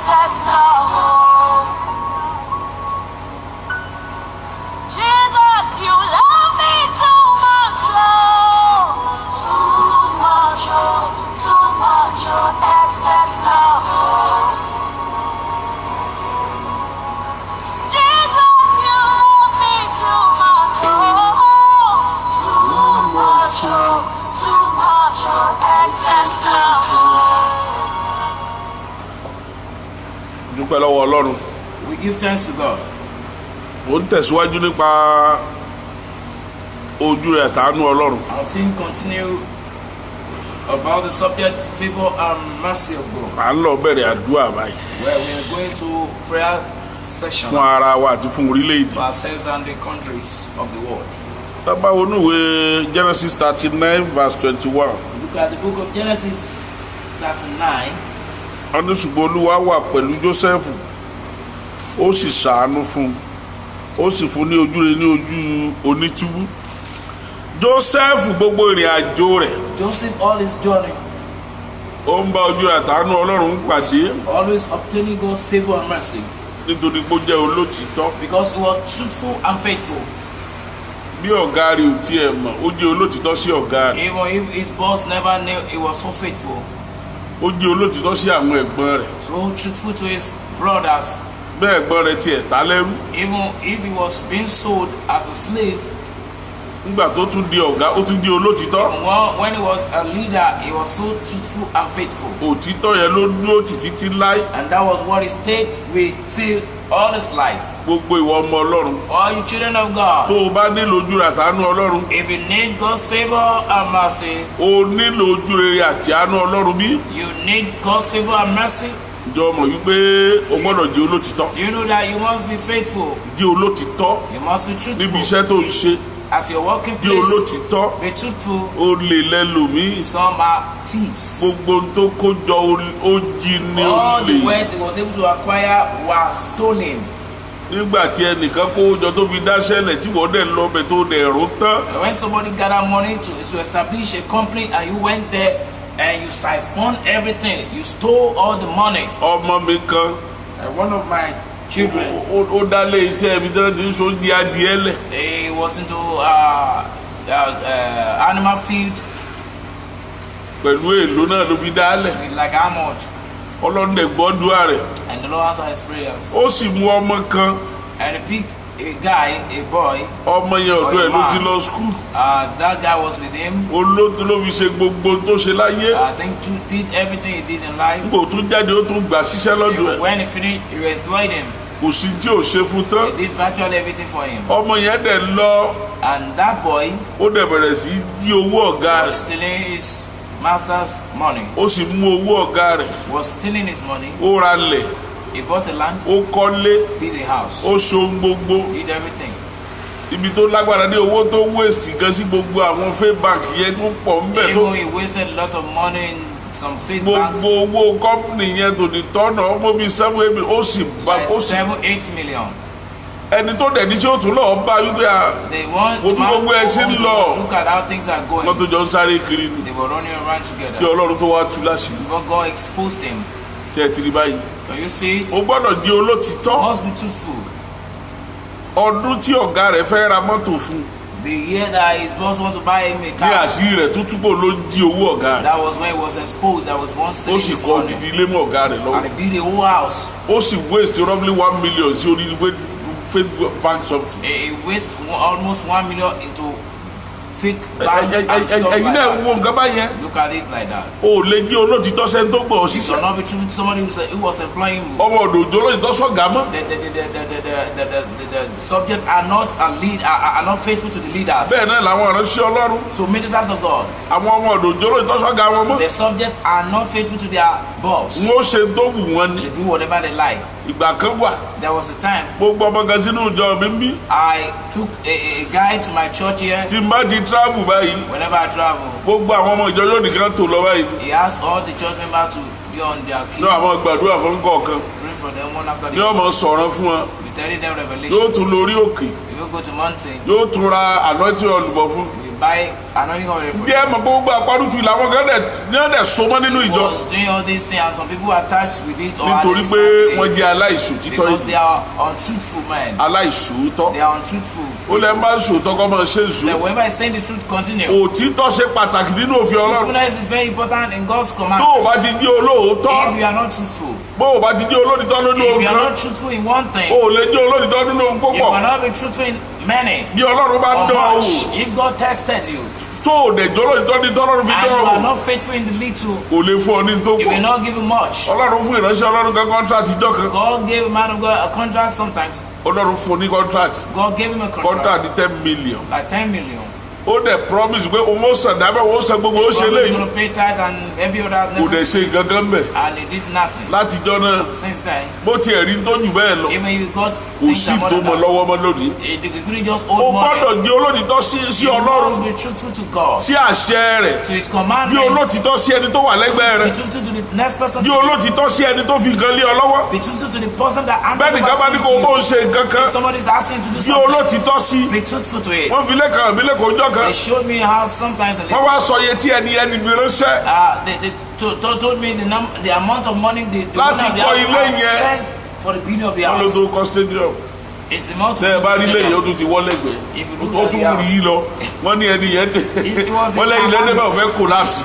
excess love. Jesus, you love me too much, oh. Too much, excess love. Jesus, you love me too much, oh. Too much, excess love. dúpẹ́ lọ́wọ́ Ọlọ́run. We give thanks to God. ó ń tẹ̀síwájú nípa ojú rẹ̀ tàánú Ọlọ́run. I'll soon continue about the subject favor and mercy of God, à ń lọ bẹ̀rẹ̀ àdúrà báyìí where we are going to prayer session fún ara wa àti fún orílẹ̀-èdè. for ourselves and the countries of the world. tábà wọnú ìwé Genesis 39 verse 21. Look at the book of Genesis 39. wọ́n ní ṣùgbọ́n Olúwa wà pẹ̀lú Jósẹ́fù ó sì ṣàánú fún un ó sì fún ní ojú rẹ̀ ní ojú onítúbú. Jósẹ́fù gbogbo ìrìn àjò rẹ̀ Joseph, all his journey, ó ń bá ojú rẹ̀ tàánú Ọlọ́run pàdé always obtaining God's favor and mercy, nítorí pé ó jẹ́ olótìítọ́. because he was truthful and faithful. bí ọ̀gá rẹ̀ ò tiẹ̀ mọ̀ ó jẹ́ olótìítọ́ sí ọ̀gá rẹ̀. Even if his boss never knew, he was so faithful, ó jẹ́ olótìítọ́ sí àwọn ẹ̀gbọ́n rẹ̀. so truthful to his brothers. bẹ́ẹ̀ ẹ̀gbọ́n rẹ̀ tiẹ̀ ta lẹ́rú. Even if he was being sold as a slave, nígbà tó tún di ọ̀gá ó tún jẹ́ olótìítọ́. when he was a leader, he was so truthful and faithful. òtítọ́ yẹn ló dúró títí láé. And that was what he stayed with till all his life. gbogbo ìwọ ọmọ Ọlọ́run All you children of tó God, o bá nílò ojú rẹ̀ àtàánú Ọlọ́run if you need God's favor and mercy, o nílò ojú rere àti àánú Ọlọ́run bí. you need God's favor and mercy. ìjọ mọ̀ wípé o gbọ́dọ̀ jẹ́ olótìítọ́. Do you know that you must be faithful? jẹ́ olótìítọ́ You must be níbi truthful iṣẹ́ tó ń ṣe. at your working jẹ́ place. olótìítọ́. Be truthful. o lè lẹ́lòmíì. Some are thieves. gbogbo ohun tó kó jọ ó jí ní All the olè. wealth he was able to acquire was stolen. nígbà tí ẹnìkan kó jọ tó fi dáṣẹ́lẹ̀ tí wọ́n dẹ̀ lọ bẹ̀ tó dẹ̀ rún tán. And when somebody gathered money to establish a company and you went there and you siphoned everything, you stole all the money. ọmọ mi kan One of my children, ó dálé iṣẹ́ ibi tí wọ́n ti ń so di adìẹ lẹ̀. he was into animal feed pẹ̀lú èlò náà ló fi dálẹ̀. with like how much? Ọlọ́run dẹ̀ gbọ́dúrà rẹ̀. And the Lord answered his prayers. ó sì mú ọmọ kan. And he picked a guy, a boy. ọmọ yẹn ọ̀dọ̀ ẹ̀ ló ti lọ skul. That guy was with him. olóòtú ló fi ṣe gbogbo tó ṣe láyé. I think did everything he did in life. nígbà tó jáde ó tún gbà síṣẹ́ lọ́dọ̀ ẹ̀. When he finished, he employed him. kò sí tí ò ṣe fún tán. He did virtually everything for him. ọmọ yẹn dẹ̀ lọ. And that boy ó dẹ̀ bẹ̀rẹ̀ sí í jí owó ọ̀gá was rẹ̀. stealing his master's money. ó sì mú owó ọ̀gá rẹ̀. Was stealing his money. ó ra lẹ̀. He bought a land, ó kọ́lé. built a house, ó ṣohun gbogbo. did everything. ibi tó lágbára ní owó tó wéèsì gan sí gbogbo àwọn fake bank yẹn tó pọ̀ ńbẹ̀ tó. Even he wasted a lot of money in some fake banks. gbogbo owó kọ́pìnì yẹn tó ní tọ́nà ọmọ bíi 7-8 ó sì bá Like ó sì 7-8 million. ẹni tó dẹ̀ ní tí ó tún lọ́ọ́ bá wípé They want Wo bí gbogbo ẹ ṣe ń lọ. look at how things are wọ́n going. tó jọ ń sáré kiri ni They were running around kí together. Ọlọ́run tó wá tú láṣìírí Before God exposed him. tí ẹ ti rí báyìí. Can you see it? o gbọ́dọ̀ di olótìtọ́. Must be truthful. ọdún tí ọ̀gá rẹ̀ fẹ́ ra mọ́tò fún The year that his boss want to buy him a ní car, àṣírí rẹ̀ tó túbọ̀ ló ń jí owó ọ̀gá rẹ̀. that was when he was exposed. That was one ó stealing sì his kọ́ money. odidi ilé mọ́ ọ̀gá rẹ̀ And lọ́wọ́. he built a whole house. ó sì waste roughly 1 million sí orí fake bank something. He wastes almost 1 million into fake bank and stuff ẹ̀yin like náà that. wo nǹkan báyẹn. Look at it like that. o lè jẹ́ olótìtọ́ sẹ́ni tó gbọ́ ọ You ṣiṣẹ́. shall not be true to somebody who was employing you. ọmọ ọ̀dọ̀ òjò olótìtọ́ sọ̀gá mọ́. The subjects are not are not faithful to the leaders. bẹ́ẹ̀ náà làwọn ìránṣẹ́ Ọlọ́run. So ministers of God, àwọn ọmọ ọ̀dọ̀ òjò olótìtọ́ sọ̀gá wọn mọ́. the subjects are not faithful to their boss. n ó ṣe tó wù wọ́n ni. They do whatever they like. ìgbà kan wà There was a time gbogbo ọmọ kan sínú ìjọ mi ń bí. I took a guy to my church here. tí n bá ti travel báyìí Whenever I travel, gbogbo àwọn ọmọ ìjọ yóò nìkan tó lọ báyìí. he asked all the church members to be on their key, ní àwọn gbàdúrà fún kọ̀ọ̀kan pray for them one after ní the other. ọmọ sọ̀rọ̀ fún wọn We telling them yóò revelations. tún lórí òkè If you go to mountain, yóò tún ra ànọ́tí ọlùbọ̀ fún we buy anointing oil for díẹ̀ mọ̀ gbogbo àparùtù làwọn kan dẹ̀ so mọ́ nínú He ìjọ was doing all these things and some people were attached with it or nítorí pé wọ́n jẹ́ aláìṣòtítọ́ because they are untruthful men. aláìṣòótọ́ They are untruthful. ó lẹ́ ń bá ṣòótọ́ kọ́ máa ṣe So ìṣó whenever I say the truth, continue. òtítọ́ ṣe pàtàkì nínú òfin Ọlọ́run Truthfulness is very important in God's command. tó o bá ti di olóòótọ́ If you are not truthful, bó o bá ti di olóòtítọ́ nínú if ohun you are kan not truthful in one thing, o ò lè jẹ́ olóòtítọ́ nínú ohun you púpọ̀ cannot be truthful in many bí Ọlọ́run bá or dán ọ much. wò If God tested you tó o dẹ̀ jẹ́ olóòtítọ́ ní tọ́lọ́run fi and dán you ọ are wò not faithful in the little, kò lè fún ọ ní tó He pọ̀ will not give you much. Ọlọ́run fún ìránṣẹ́ Ọlọ́run kan contract ìjọ kan God gave a man of God a contract sometimes. Ọlọ́run fún ní contract God gave him a contract contract 10 million like 10 million. ó dẹ̀ promise pé òun ó san dábẹ́ òun ó san gbogbo ó ṣe God was léyìí going to pay tithe and every other kò dẹ̀ necessary, ṣe gangan bẹ̀ and he did nothing. látijọ́ náà Since then, bó tiẹ̀ rí tó jù bẹ́ẹ̀ lọ even if God kò thinks sí I'm more tó than mọ that, lọ́wọ́ mọ́ lónìí he couldn't just o hold gbọ́dọ̀ money. jẹ́ olótìtọ́ sí You Ọlọ́run must be truthful to God, sí àṣẹ rẹ̀ to His bí commandment. olótìtọ́ sí ẹni tó wà lẹ́gbẹ̀ẹ́ Be rẹ̀ truthful to the next person. bí olótìtọ́ sí ẹni tó fi nǹkan lé ọ lọ́wọ́ Be truthful to the person that bẹ́ẹ̀ nìkan bá ní kó o bó ń ṣe nǹkan kan If somebody is asking you to do bí something, olótìtọ́ sí be truthful to it. wọ́n fi lẹ́kàn mí lẹ́kọ̀ọ́ ọjọ́ kan They showed me how sometimes wọ́n wá sọ iye tí ẹni fi ránṣẹ́ they told me the amount of money the Láti owner of the kọ́ house ilé has yẹn. sent for the building of the wọ́n ló house. tó kọ́ stadium It's the amount of tẹ́ ẹ bá rí money lẹ́yìn ó spent. tún ti wọ́ lẹ́gbẹ̀ẹ́ If you look ó at tún the rí house, yí lọ wọ́n ní ẹni yẹn dé It was wọ́n a lẹ́yìn lẹ́dẹ́ bá commandment. fẹ́ collapse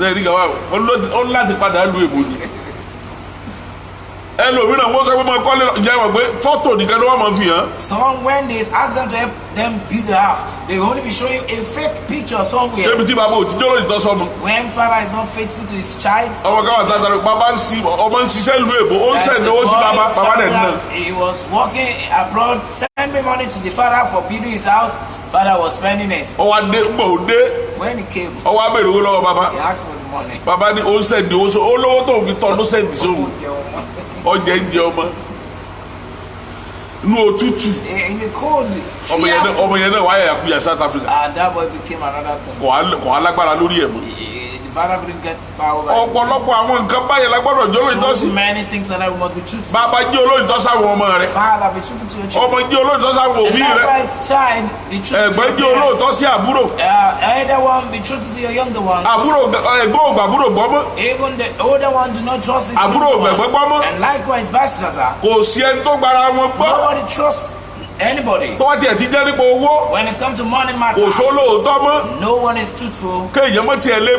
lẹ́yìn rí gàwá wọ́n ní láti padà lu èbò ni ẹlòmíràn wọ́n sọ pé máa kọ́lé jẹ́ wọ́n pé fọ́tò nìkan ni wọ́n máa fi hàn some when they ask them to help them build the house, they will only be showing a fake picture somewhere. ṣébi tí bàbá òtítọ́ lòdì tọ́ sọmọ When father is not faithful to his child, ọmọ káwá tàtàrí bàbá ń si ọmọ ń ṣiṣẹ́ ìlú èbó ó ń send owó sí bàbá bàbá dẹ̀ nínú. he was working abroad, sending money to the father for building his house. Father was spending it. ọwọ́ adé gbọ̀ ó dé When he came, ọwọ́ abẹ́rẹ́ owó lọ́wọ́ bàbá he asked for the money. bàbá ní ó ń send owó sọ olówó tó ń fi tọ́ ló send sóhun ọjà ń jẹ ọmọ inú òtútù In the cold, ọmọ yẹn náà wáyà yakuya South Africa and that boy became another thing. kò alágbára lórí ẹ̀ mọ́. The father couldn't get power over him. ọ̀pọ̀lọpọ̀ àwọn nǹkan báyìí la gbọ́dọ̀ jẹ́ olóòtọ́ sí. So many things that we must be truthful. bàbá jẹ́ olóòtọ́ sáwọn ọmọ rẹ̀ Father, be truthful to your children. ọmọ jẹ́ olóòtọ́ sáwọn And òbí rẹ̀ likewise, child, be truthful ẹ̀gbọ́n to jẹ́ your parents. olóòtọ́ sí àbúrò Elder one, be truthful to your younger ones. àbúrò ẹ̀gbọ́n ògbà àbúrò gbọ́mọ́ Even the older one do not trust his àbúrò younger ògbẹ̀gbẹ́ one. gbọ́mọ́ And likewise, vice versa. kò sí ẹni tó gbára wọn gbọ́ Nobody trusts anybody. tó wá tiẹ̀ ti jẹ́ nípa owó When it comes to money kò matters, sólóòtọ́ mọ́ no one is truthful. kéèyàn mọ́ tiẹ̀ lé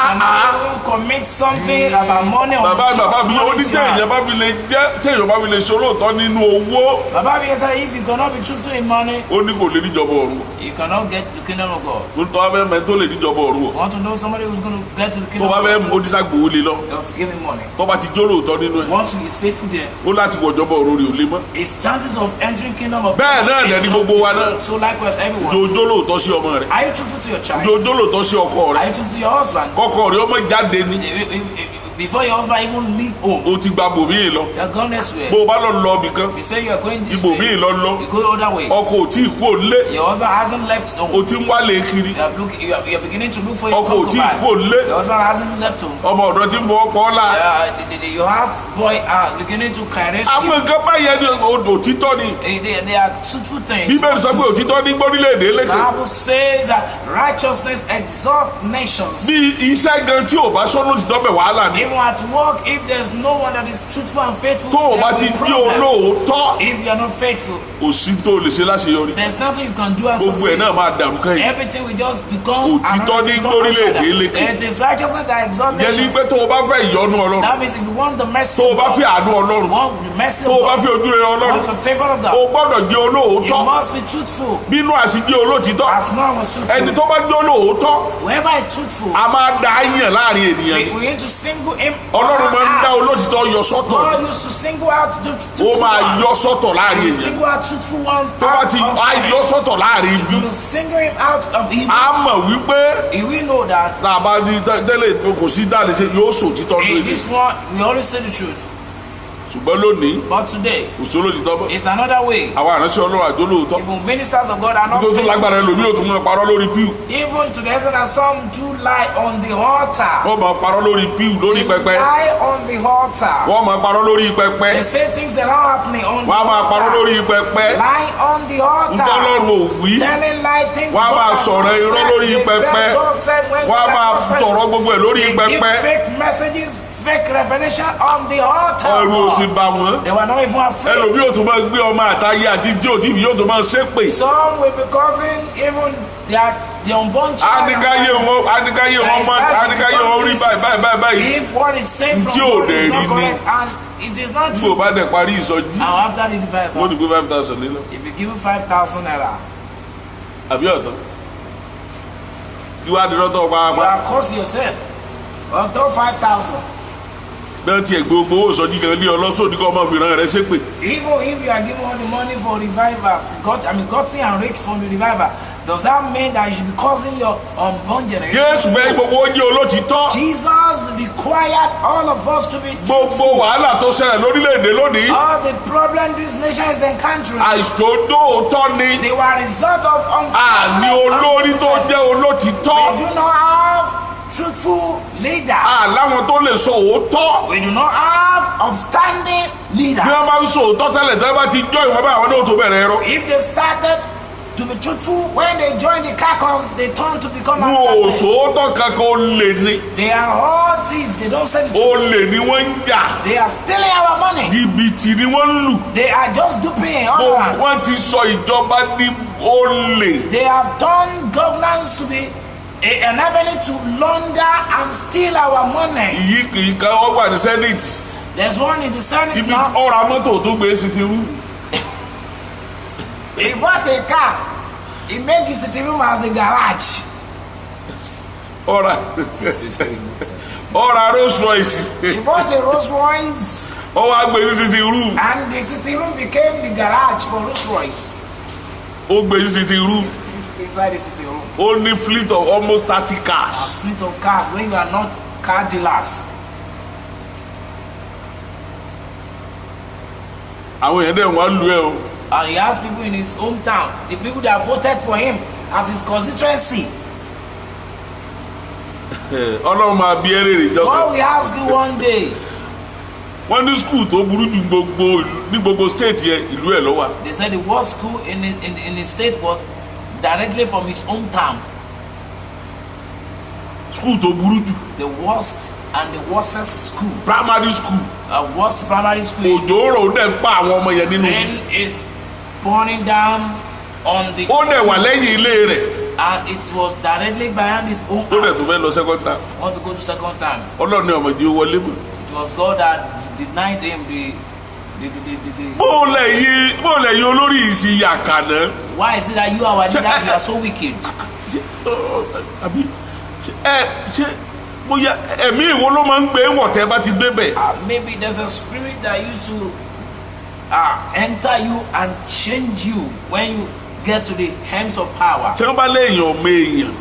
And no one commit something about money or bàbá trust mi ó money ní to téèyàn hand. bá fi lè jẹ́ téèyàn bá fi lè sólóòtọ́ nínú owó Baba Biya said, if you cannot be truthful in money, ó ní kò lè níjọba ọ̀run you cannot get the kingdom of God. ó ní tó bá fẹ́ mẹ́ tó lè níjọba ọ̀run o You want to know somebody who's going to get to the tó kingdom bá of fẹ́ God? ó dísà gbòó lé lọ Just give him money. tó bá ti jólóòtọ́ nínú ẹ̀ Once he is faithful there, ó láti wọ ìjọba ọ̀run rẹ̀ ò lé mọ́ his chances of entering kingdom of Bẹ́ẹ̀ náà is dẹ̀ ni not gbogbo wa náà. good. So likewise, everyone. jòjó lóòótọ́ sí ọmọ rẹ̀ Are you truthful to your child? jòjó lóòótọ́ sí ọkọ Are rẹ̀ you truthful to your husband? kọ́kọ́ rẹ̀ ọmọ jáde ni Before your husband even leave home, o ti gba bòmíì lọ you are gone elsewhere. bó o bá lọ lọ ibì kan You say you are going this ibòmíì way, lọ lọ you go the other way. ọkọ ò tí ì kú òlé Your husband hasn't left o home. ti ń wálé kiri You are beginning to look for your ọkọ ò tí ì kú concubine. òlé Your husband hasn't left home. ọmọ ọ̀dọ́ ti ń fọwọ́ pọ́ ọ́lá Your house boy are beginning to caress àwọn you. nǹkan báyẹn ni òtítọ́ ni They are truthful things. bíbélì sọ pé òtítọ́ ní gbórílẹ̀-èdè The lékè Bible says that righteousness exalt nations. bí iṣẹ́ gan tí ò bá sọ́nù òtítọ́ bẹ̀ wàhálà ni Even at work, if there's no one that is truthful and faithful, tó o there bá will ti be di problem. olóòótọ́ If you are not faithful, kò sí tó o lè ṣe láṣeyọrí there's nothing you can do as gbogbo ẹ̀ succeed. náà máa dàrú kẹ́yìn Everything will just become Òtítọ́ ní another gbórílẹ̀-èdè outsider. lékè. It is righteousness that exalts jẹ́ ní nations. pé tó o bá fẹ́ ìyọ́nú ọlọ́run That means if you want the mercy tó o of bá God, fẹ́ àánú ọlọ́run want the mercy tó of o bá God, fẹ́ ojú rere ọlọ́run want the favor of o God, gbọ́dọ̀ jẹ́ you olóòótọ́ must be truthful. bínú àsìjẹ́ olóòtítọ́ As Noah was ẹni truthful, tó bá jẹ́ olóòótọ́ whoever is truthful, a máa da yàn láàrin ènìyàn ni we need to single him. ọlọ́run máa ń dá out. olóòtítọ́ yọ sọ́tọ̀ God used to single out the ó truthful máa ones. yọ sọ́tọ̀ láàrin He will ènìyàn single out truthful ones. tó bá out ti of á evil. yọ sọ́tọ̀ láàrin He's ibi going to single him out of evil. a mọ̀ wípé If we know that tá a bá ní tẹ́lẹ̀ kò sí dáàlì ṣe yóò sòtítọ́ in lórí this one, we always say the truth. ṣùgbọ́n lónìí But today, kò sí olóòtítọ́ bọ́. it's another way. àwọn àránṣẹ́ ọlọ́run àjọ lóòótọ́. Even ministers of God are not nítorí tó lágbára faithful. ẹlòmíì ò tún máa parọ́ lórí píù. Even to the extent that some do lie on the altar. wọ́n máa parọ́ lórí píù lórí pẹpẹ. Lie on the altar. wọ́n máa parọ́ lórí pẹpẹ. They say things that are happening on the wọ́n á máa parọ́ altar. lórí pẹpẹ. Lie on the ntọ́lọ́run altar. ò wí. Telling lie things wọ́n á God máa has sọ̀rọ̀ not irọ́ said. lórí They pẹpẹ. said God said when wọ́n á God máa has not said. sọ̀rọ̀ gbogbo ẹ̀ lórí They give pẹpẹ. fake messages, fake revelation on the altar. ẹrù ò sì bà wọ́n. They were not even afraid. ẹlòmíì ò tún máa gbé ọmọ àtayé àti jí òdìbí yóò tún máa ṣépè. Some will be causing even the unborn child. anikaye wọn anikaye wọn rí báyìí báyìí. If what is said from Tí ò God dẹ̀ is rí not ni. correct and it is not bí o true. bá dẹ̀ parí ìsọjí Now after the revival, wọ́n ti gbé 5,000 nílọ. if you give 5,000 naira, àbí ọ̀tọ̀ kí wàá di lọ́tọ̀ you pàápàá. are cost yourself. Until 5,000. bẹ́ẹ̀ tiẹ̀ gbogbo owó ìsọjí kan ní ọlọ́sọ̀ ní kọ́ ọmọ fìràn rẹ̀ ṣépè. Even if you are giving all the money for revival, gotten and rich from the revival, does that mean that you should be causing your unborn generation? jésù fẹ́ gbogbo ó jẹ́ olótìtọ́. Jesus required all of us to be gbogbo truthful. wàhálà tó ṣẹlẹ̀ lórílẹ̀‐èdè lónìí All the problem this nation is encountering, àìṣòdòótọ́ ni. they were a result of àní olórí tó jẹ́ olótìtọ́. We do not have truthful leaders. àláwọn tó lè sọ òótọ́. We do not have upstanding leaders. bí wọ́n bá ń sọ òótọ́ tẹ́lẹ̀ tẹ́lẹ̀ bá ti jọ ìwọ́n bá àwọn náà tó bẹ̀rẹ̀ ẹ̀rọ. If they started to be truthful, when they join the caucus, they turn to become wọn ò another thing. sòótọ́ kankan ó lè ní. They are all thieves. They don't say the ó truth. lè ní wọ́n ń jà. They are stealing our money. jìbìtì ni wọ́n ń lù. They are just duping all around. wọ́n ti sọ ìjọba ní olè. They have done governance to be an avenue to launder and steal our money. ìyí kìí kan ó wà ní senate. There's one in the Senate ibi now. ọ̀rọ̀ amọ́tò tó gbé sí ti rú. He bought a car. He made his sitting room as a garage. ọ̀rọ̀ Rolls Royce. He bought a Rolls Royce, ó wá gbé sí ti rú. and the sitting room became the garage for Rolls Royce. ó gbé sí ti rú. Inside the sitting room. ó ní fleet of almost 30 A cars. fleet of cars when you are not car dealers. àwọn èèyàn dẹ̀ wọ́n lu ẹ o. And he has people in his hometown, the people that voted for him at his constituency. ọlọ́run máa bí ẹrẹ́ rè God jọ́kọ̀. will ask you one day. wọ́n ní skul tó burú ju ní gbogbo state yẹn ìlú ẹ̀ lọ́wọ́. They said the worst school in the state was directly from his hometown. skul tó burú jù. The worst and the worstest school. primary school. Worst primary school. òjò rò ó dẹ̀ ń pa àwọn ọmọ yẹn nínú. Rain is pouring down on the. ó dẹ̀ wà lẹ́yìn ilé rẹ̀. And it was directly behind his own ó dẹ̀ house. tún fẹ́ lọ second time. Want to go to second time. ọlọ́run ní ọmọdé ó wọlé mọ́. It was God that denied him the. bó lẹ́yìn olórí ìsìyà kàná. Why is it that you, our leaders, you are so wicked? àbí ṣe bóyá ẹ̀mí ìwo ló máa ń gbé wọ̀tẹ́ bá ti débẹ̀. Maybe there's a spirit that used to enter you and change you when you get to the hands of power. tí wọ́n bá léèyàn ọmọ èèyàn.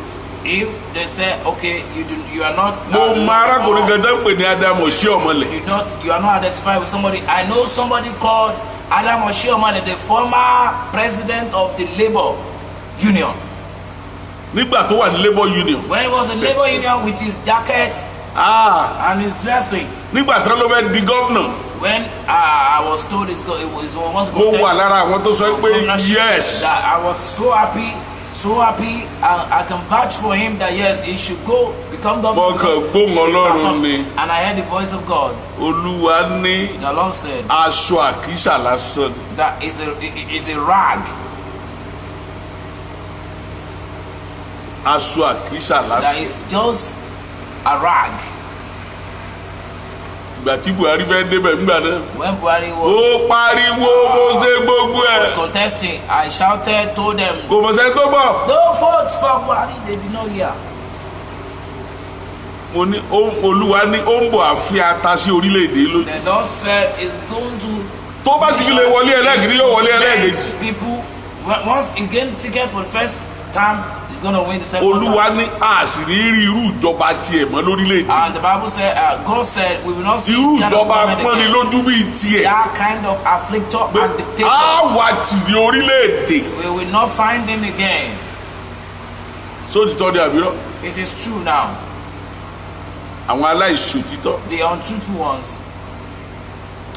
If they say, okay, you are not. mo mọ arákùnrin kan tó ń pè ní Ádámù Oshiomhole. You are not identified with somebody. I know somebody called Adam Oshiomhole, the former president of the Labour Union. nígbà tó wà ní Labour Union. When he was in Labour Union with his jacket and his dressing. nígbà tí wọ́n ló fẹ́ di gómìnà. When I was told he wants to mo contest. wà lára àwọn tó sọ pé yes. That I was so happy. I can vouch for him that yes, he should go become governor. mo kàn gbóhùn Ọlọ́run ni. And I heard the voice of God. Olúwa ní The Lord said aṣọ àkísà lásán. that is a rag. aṣọ àkísà That lásán. is just a rag. ìgbà tí Buhari fẹ́ débẹ̀ nígbà náà. When Buhari ó was pariwo mo ṣe gbogbo ẹ̀. contesting, I shouted, told them, kò mọ̀ sẹ́ni tó bọ̀. no vote for Buhari. They did not hear. mo ní Olúwa ní ó ń bọ̀ àfi ata sí orílẹ̀-èdè lójú. The Lord said it's going to. tó bá ti fi lè wọlé ẹlẹ́gìrì yóò wọlé ẹlẹ́gìrì. People once he gained ticket for the first time, he's going to win the second Olúwa battle. ní àṣírí irú ìjọba tiẹ̀ mọ́ lórílẹ̀‐èdè. And the Bible said, God said, we will not see Irú this kind of ìjọba government pọ́nni again. lójú bíi tiẹ̀. That kind of afflictor Pé and dictator. á wà tì ní orílẹ̀‐èdè. We will not find him again. Sóòtítọ́ ni àbírọ́. It is true now. Àwọn aláìṣòtítọ́, The untruthful ones,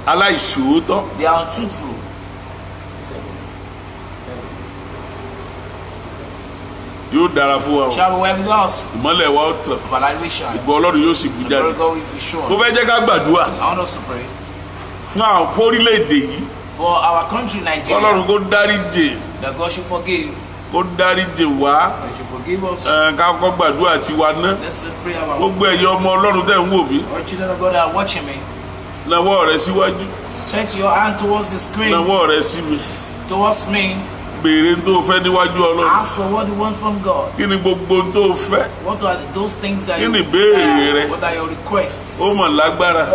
aláìṣòótọ́, they are untruthful. yóò dára fún wa o. Shall we well with us? Ìmọ́lẹ̀ wa ó tàn. But light will shine. Ìgbọ́ Ọlọ́run yóò sì bú The glory jáde. of God will be Mo shown. fẹ́ jẹ́ ká gbàdúrà I want us to pray fún àwọn fórílẹ̀‐èdè yìí. for our country, Nigeria, Ọlọ́run kó dáríjì, that God should forgive. kó dáríjì wá. That He should forgive us. Ká kọ́ gbàdúrà tiwa ná. Let's pray our Gbogbo ẹ̀yin ọmọ Ọlọ́run tẹ̀ ń wò mí. All children of God that are watching me, Nawọ́ rẹ síwájú. stretch your hand towards the screen, Nawọ́ rẹ sí mi. towards me. Béèrè n tó fẹ́ níwájú Ọlọ́run. Ask for what you want from God. Kí ni gbogbo n tó fẹ́? What are those things that Kí you ni ìbéèrè rẹ? What are your requests? Ó mọ̀ lágbára.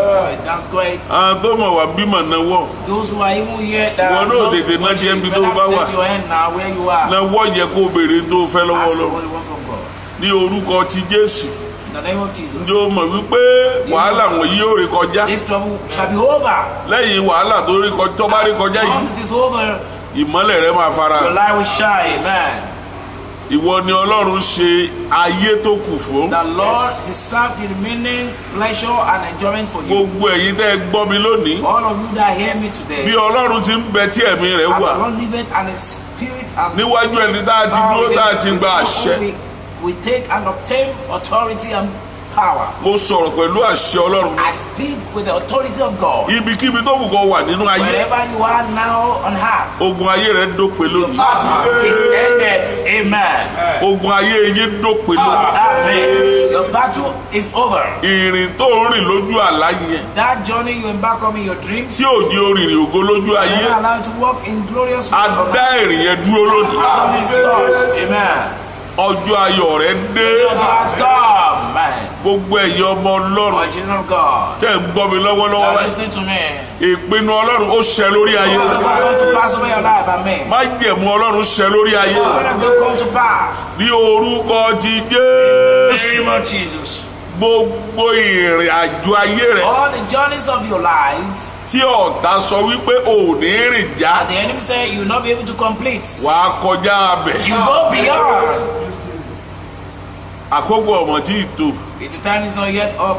That's great. Àwọn tó mọ̀ wá bímọ náwọ́. Those who are even here that Wọ́n are náà not tètè náà watching, jẹ́ ibi you tó better bá wà. stretch your hand now where you are. Nawọ́ yẹ kó béèrè n tó fẹ́ lọ́wọ́ Ask for Ọlọ́run. what you want from God. Ní orúkọ ti Jésù. In the name of Jesus. Ǹjẹ́ o mọ̀ wípé wàhálà wọ̀nyí yóò rí kọjá? This trouble shall be over. Lẹ́yìn wàhálà tó bá rí kọjá Once yìí, it is over, ìmọ́lẹ̀ rẹ máa fara your hàn. light will shine. Amen. Ìwọ ni Ọlọ́run ṣe ayé tó kù fún. The Lord deserves the remaining pleasure and enjoyment for you. Gbogbo ẹ̀yin tẹ́ ẹ gbọ́ mi lónìí. All of you that hear me Bí today, Ọlọ́run ti ń bẹ tí ẹ̀mí rẹ̀ as wà. the Lord liveth and His Spirit and Níwájú ẹni tá a ti dúró tá a ti gba àṣẹ. we take and obtain authority and power. Mo sọ̀rọ̀ pẹ̀lú àṣẹ Ọlọ́run. I speak with the authority of God. Ibikíbi tó wù kó wà nínú ayé. Wherever you are now on earth, Ogun ayé rẹ̀ dópin lónìí. battle is ended. Amen. Ogun ayé yín dópin lónìí. Amen. Your battle is over. Ìrìn tó ń rìn lójú àlá yẹn. That journey you embark on in your dreams, Tí ò di orìnrìn ògo lójú ayé. you are allowed to walk in glorious A way. dá ìrìn yẹn dúró lónìí. Journey is touched. Amen. Ọjọ́ ayọ̀ rẹ̀ dé. Your God has come. Man. Gbogbo ẹ̀yin ọmọ Ọlọ́run My children of God, tẹ́ ń gbọ́ mi lọ́wọ́lọ́wọ́ are báyìí. listening to me. Ìpinnu Ọlọ́run ó ṣẹ lórí ayé. So what come to pass over your life, amen. Májẹ̀mú Ọlọ́run ṣẹ lórí ayé. When I'm going to come to pass, Ní orúkọ ti in Jésù. the name of Jesus. Gbogbo ìrìn àjò ayé rẹ̀ All the journeys of your life, tí ọ̀tá sọ wípé ò ní rìn já. and the enemy say you will not be able to complete. Wàá kọjá abẹ̀. You go beyond. Àkókò ọmọ tí ì tó. If the time is not yet up,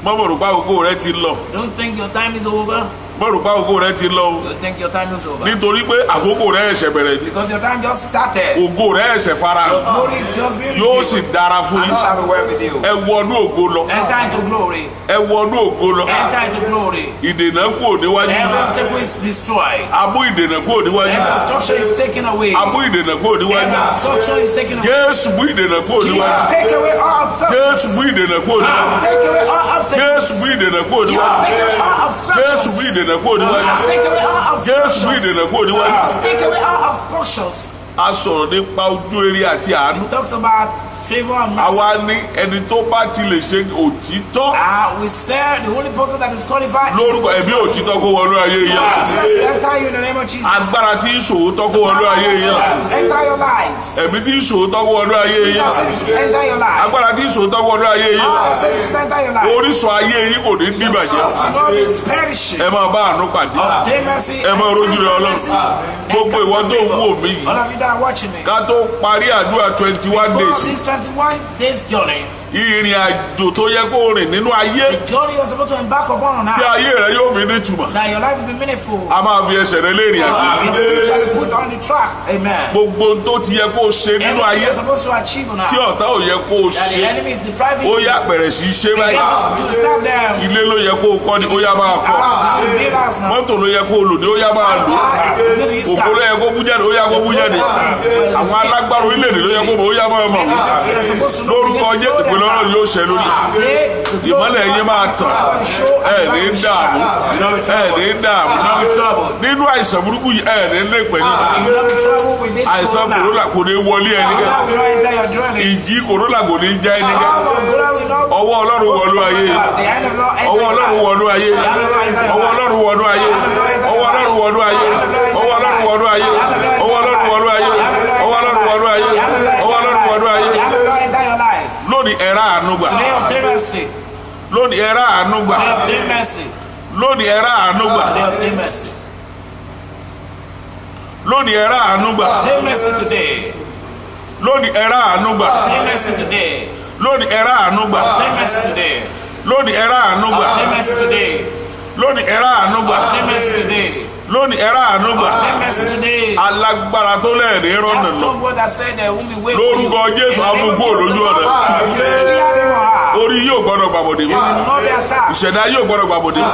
Mọ́mọ̀rùpá àkókò rẹ ti lọ. don't think your time is over. Mọ́mọ̀rùpá àkókò rẹ ti lọ. Don't think your time is over. Nítorí pé àkókò rẹ ẹ̀ṣẹ̀ bẹ̀rẹ̀ ni. Because your time just started. Ògo rẹ ẹ̀ṣẹ̀ fara Your hàn. glory is just being Yóò sì revealed. dára fún And yín. it shall be well with you. Ẹ wọnú ògo lọ. Enter into glory. Ẹ wọnú ògo lọ. Enter into glory. Ìdènà kúrò níwájú. Every obstacle is destroyed. Abú ìdènà kúrò níwájú. Every obstruction is taken away. Abú ìdènà kúrò Every níwájú. obstruction is taken away. Jésù bú ìdènà kúrò Jesus, níwájú. take away all obstructions. Jésù bú ìdènà kúrò níwájú. Take away all Jésù obstacles. bú ìdènà kúrò Jesus, níwájú. take away all Jésù bú obstructions. ìdènà kúrò níwájú. Take away all Jésù bú ìdènà obstructions. kúrò níwájú. Take away all obstructions. A sọ̀rọ̀ nípa ojú rere àti àánú. He talks about favor and mercy. Àwa ní ẹni tó bá ti lè ṣe òtítọ́. We say the only person that is qualified is Lórúkọ ẹ̀mí òtítọ́ kó wọnú ayé yẹn. Let's enter you in the name of Jesus. Agbára tí ń ṣòótọ́ kó wọnú ayé yẹn. Enter your lives. Ẹ̀mí tí ń ṣòótọ́ kó wọnú ayé yẹn. Enter your lives. Agbára tí ń ṣòótọ́ kó wọnú ayé yẹn. All cities enter your lives. Orísun ayé yín kò ní díbàjẹ́. Souls will not be perishing. Ẹ máa bá àánú pàdé. Obtain mercy. Ẹ máa rójú rẹ Obtain Ọlọ́run. mercy. Gbogbo ìwọ tó ń wò mí yìí. All of you that are watching me. Ká tó parí àdúrà 21 For days. this 21 days journey, Ìrìn àjò tó yẹ kó rìn nínú ayé. the journey you're supposed to embark upon Tí now, ayé rẹ yóò fi nítumọ̀. that your life will be meaningful. A máa fi ẹsẹ̀ rẹ léèrè àjò. In the future, be put on the track. Amen. Gbogbo ohun tó ti yẹ kó o ṣe nínú Everything ayé. you're supposed to achieve now, Tí ọ̀tá ò yẹ kó o that the ṣe. enemy is depriving Ó you. yá bẹ̀rẹ̀ sí í ṣe Get báyìí. us to stand there. Ilé ló yẹ kó o kọ́ ni ó yá máa kọ́. Build house now. Mọ́tò ló yẹ kó o lò ní ó yá máa lò. Ògo ló yẹ kó bú jáde ó yá kó bú jáde. Àwọn alágbára orílẹ̀-èdè ló yẹ kó mọ̀ ó yá máa mọ̀. Lórúkọ Jésù ìpínlẹ̀ Ọlọ́run yóò ṣẹ lórí. Ìmọ́lẹ̀ yín máa tàn. Ẹ ní dààmú. Ẹ ní dààmú. Nínú àìsàn burúkú yìí ẹ ní lè pẹ̀lú. Àìsàn kòrólà kò ní wọlé ẹnikẹ́ni. Ìjì kòrólà kò ní já ẹnikẹ́ni. Ọwọ́ Ọlọ́run wọnú ayé. Ọwọ́ Ọlọ́run wọnú ayé. Ọwọ́ Ọlọ́run wọnú ayé. Ọwọ́ Ọlọ́run wọnú ayé. Ọwọ́ Ọlọ́run wọnú ayé. Ọwọ́ Ọlọ́run wọnú ayé. Ọwọ́ Ọlọ́run wọnú ayé. Ọwọ́ Ọlọ́run àánú gbà. Today obtain mercy. Lónìí ẹ rà àánú gbà. Today obtain mercy. Lónìí ẹ rà àánú gbà. Today obtain mercy. Lónìí ẹ rà àánú gbà. Obtain mercy today. Lónìí ẹ rà àánú gbà. Obtain mercy today. Lónìí ẹ rà àánú gbà. Obtain mercy today. Lónìí ẹ rà àánú gbà. Obtain mercy today. Lónìí ẹ rà àánú gbà. Obtain mercy today. Lónìí ẹ rà àánú gbà. Obtain mercy today. Alágbára tó lẹ́ẹ̀rí rọ́nà That's lọ. not what I said there won't be way for you. Lórúkọ Jésù amúgbó lójú ọ̀nà. Orí yóò gbọ́dọ̀ gbàbọ̀dé mọ́. Ìṣẹ̀dá yóò gbọ́dọ̀ gbàbọ̀dé mọ́.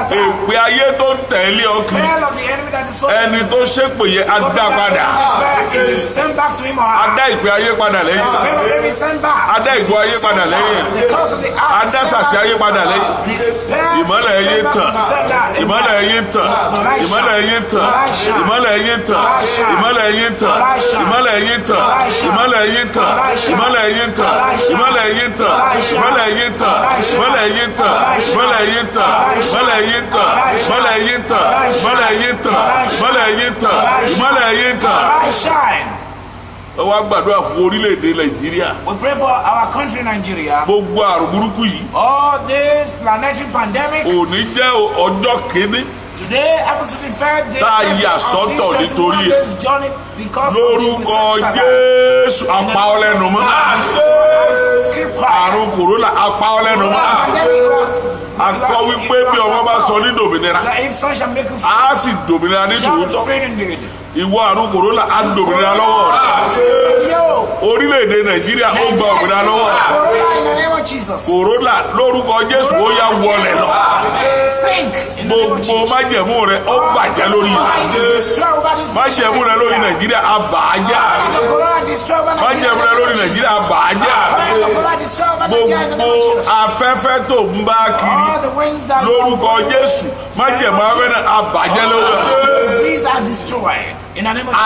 Èpè ayé tó ń tẹ̀lé ọ kiri. Ẹni tó ṣépè yẹ adá padà. Adá ìpè ayé padà lẹ́yìn. Adá ìgò ayé padà lẹ́yìn. Adá sàṣẹ ayé padà lẹ́yìn. Ìmọ́lẹ̀ ẹyẹ tàn. Ìmọ́lẹ̀ ẹyẹ tàn. Ìmọ́lẹ̀ ẹyẹ tàn. Ìmọ́lẹ̀ ẹyẹ tàn. Ìmọ́lẹ̀ ẹyẹ tàn. Ìmọ́lẹ̀ ẹyẹ tàn. Ìmọ́lẹ̀ ẹyẹ tàn. Ìmọ́lẹ̀ ẹyẹ tàn. Ìmọ́lẹ̀ ẹyẹ tàn. Ìmọ́lẹ̀ ẹyẹ tàn. Ìmọ́lẹ̀ ẹyẹ tàn. Ìmọ́lẹ̀ ẹyẹ tàn. Ìmọ́lẹ̀ ẹyẹ tàn. Ìmọ́lẹ̀ ẹyẹ tàn. Ìmọ́lẹ̀ ẹyẹ tàn. Ìmọ́lẹ̀ ẹyẹ tàn. Ìmọ́lẹ̀ ẹyẹ tàn. Shine. Ẹ wá gbàdúrà fún orílẹ̀-èdè Nàìjíríà. We pray for our country, Nigeria. Gbogbo àrùn burúkú yìí. All this planetary pandemic. Òní jẹ́ ọjọ́ kìíní. Today happens to be third day Tá a yà sọ́tọ̀ nítorí ẹ̀. Lórúkọ Jésù apá ọlẹ́nu mọ́. Àrùn kòrónà apá ọlẹ́nu mọ́. A kọ́ wípé bí ọmọ bá sọ ní dòmìnira, a sì dòmìnira ní tòótọ́. Ìwọ àrùn kòrónà á dòmìnira lọ́wọ́ rẹ̀. Orílẹ̀-èdè Nàìjíríà ó gba òmìnira lọ́wọ́ rẹ̀. Kòrónà lórúkọ Jésù ó yá wọlé lọ. Gbogbo májẹ̀mú rẹ̀ ó bàjẹ́ lórí rẹ̀. Májẹ̀mú rẹ̀ lórí Nàìjíríà á bàjẹ́. Májẹ̀mú rẹ̀ lórí Nàìjíríà á bàjẹ́. Gbogbo afẹ́fẹ́ tó ń bá kiri lórúkọ Jésù májẹ̀mú afẹ́fẹ́ á bàjẹ́ lórí rẹ̀.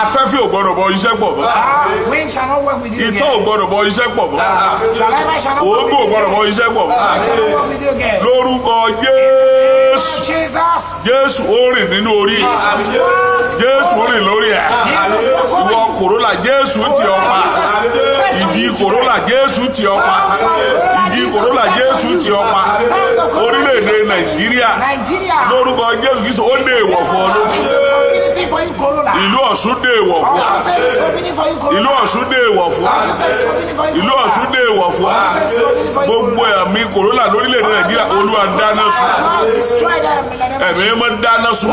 Afẹ́fẹ́ ò gbọ́dọ̀ bọ iṣẹ́ pọ̀ mọ́. Itọ́ ò gbọ́dọ̀ bọ iṣẹ́ pọ̀ mọ́. Òógùn ò gbọ́dọ̀ bọ iṣẹ́ pọ̀ mọ́. Lórúkọ Jésù. Jésù ó rìn nínú orí. Jésù ó rìn lórí ẹ̀. Ìwọ kòrólà Jésù ti ọ pa. Ìdí kòrólà Jésù ti ọ pa. Ìdí kòrólà Jésù ti ọ pa. Orílẹ̀-èdè Nàìjíríà lórúkọ Jésù Kristo ó dé ìwọ̀ fún ọdún. Ìlú Ọ̀ṣun dé ìwọ̀ fún. Ìlú Ọ̀ṣun dé ìwọ̀ fún. Ìlú Ọ̀ṣun dé ìwọ̀ fún. Gbogbo ẹ̀mí kòrólà lórílẹ̀-èdè Nàìjíríà Olúwa dáná sun. Ẹ̀mí mọ́ dáná sun.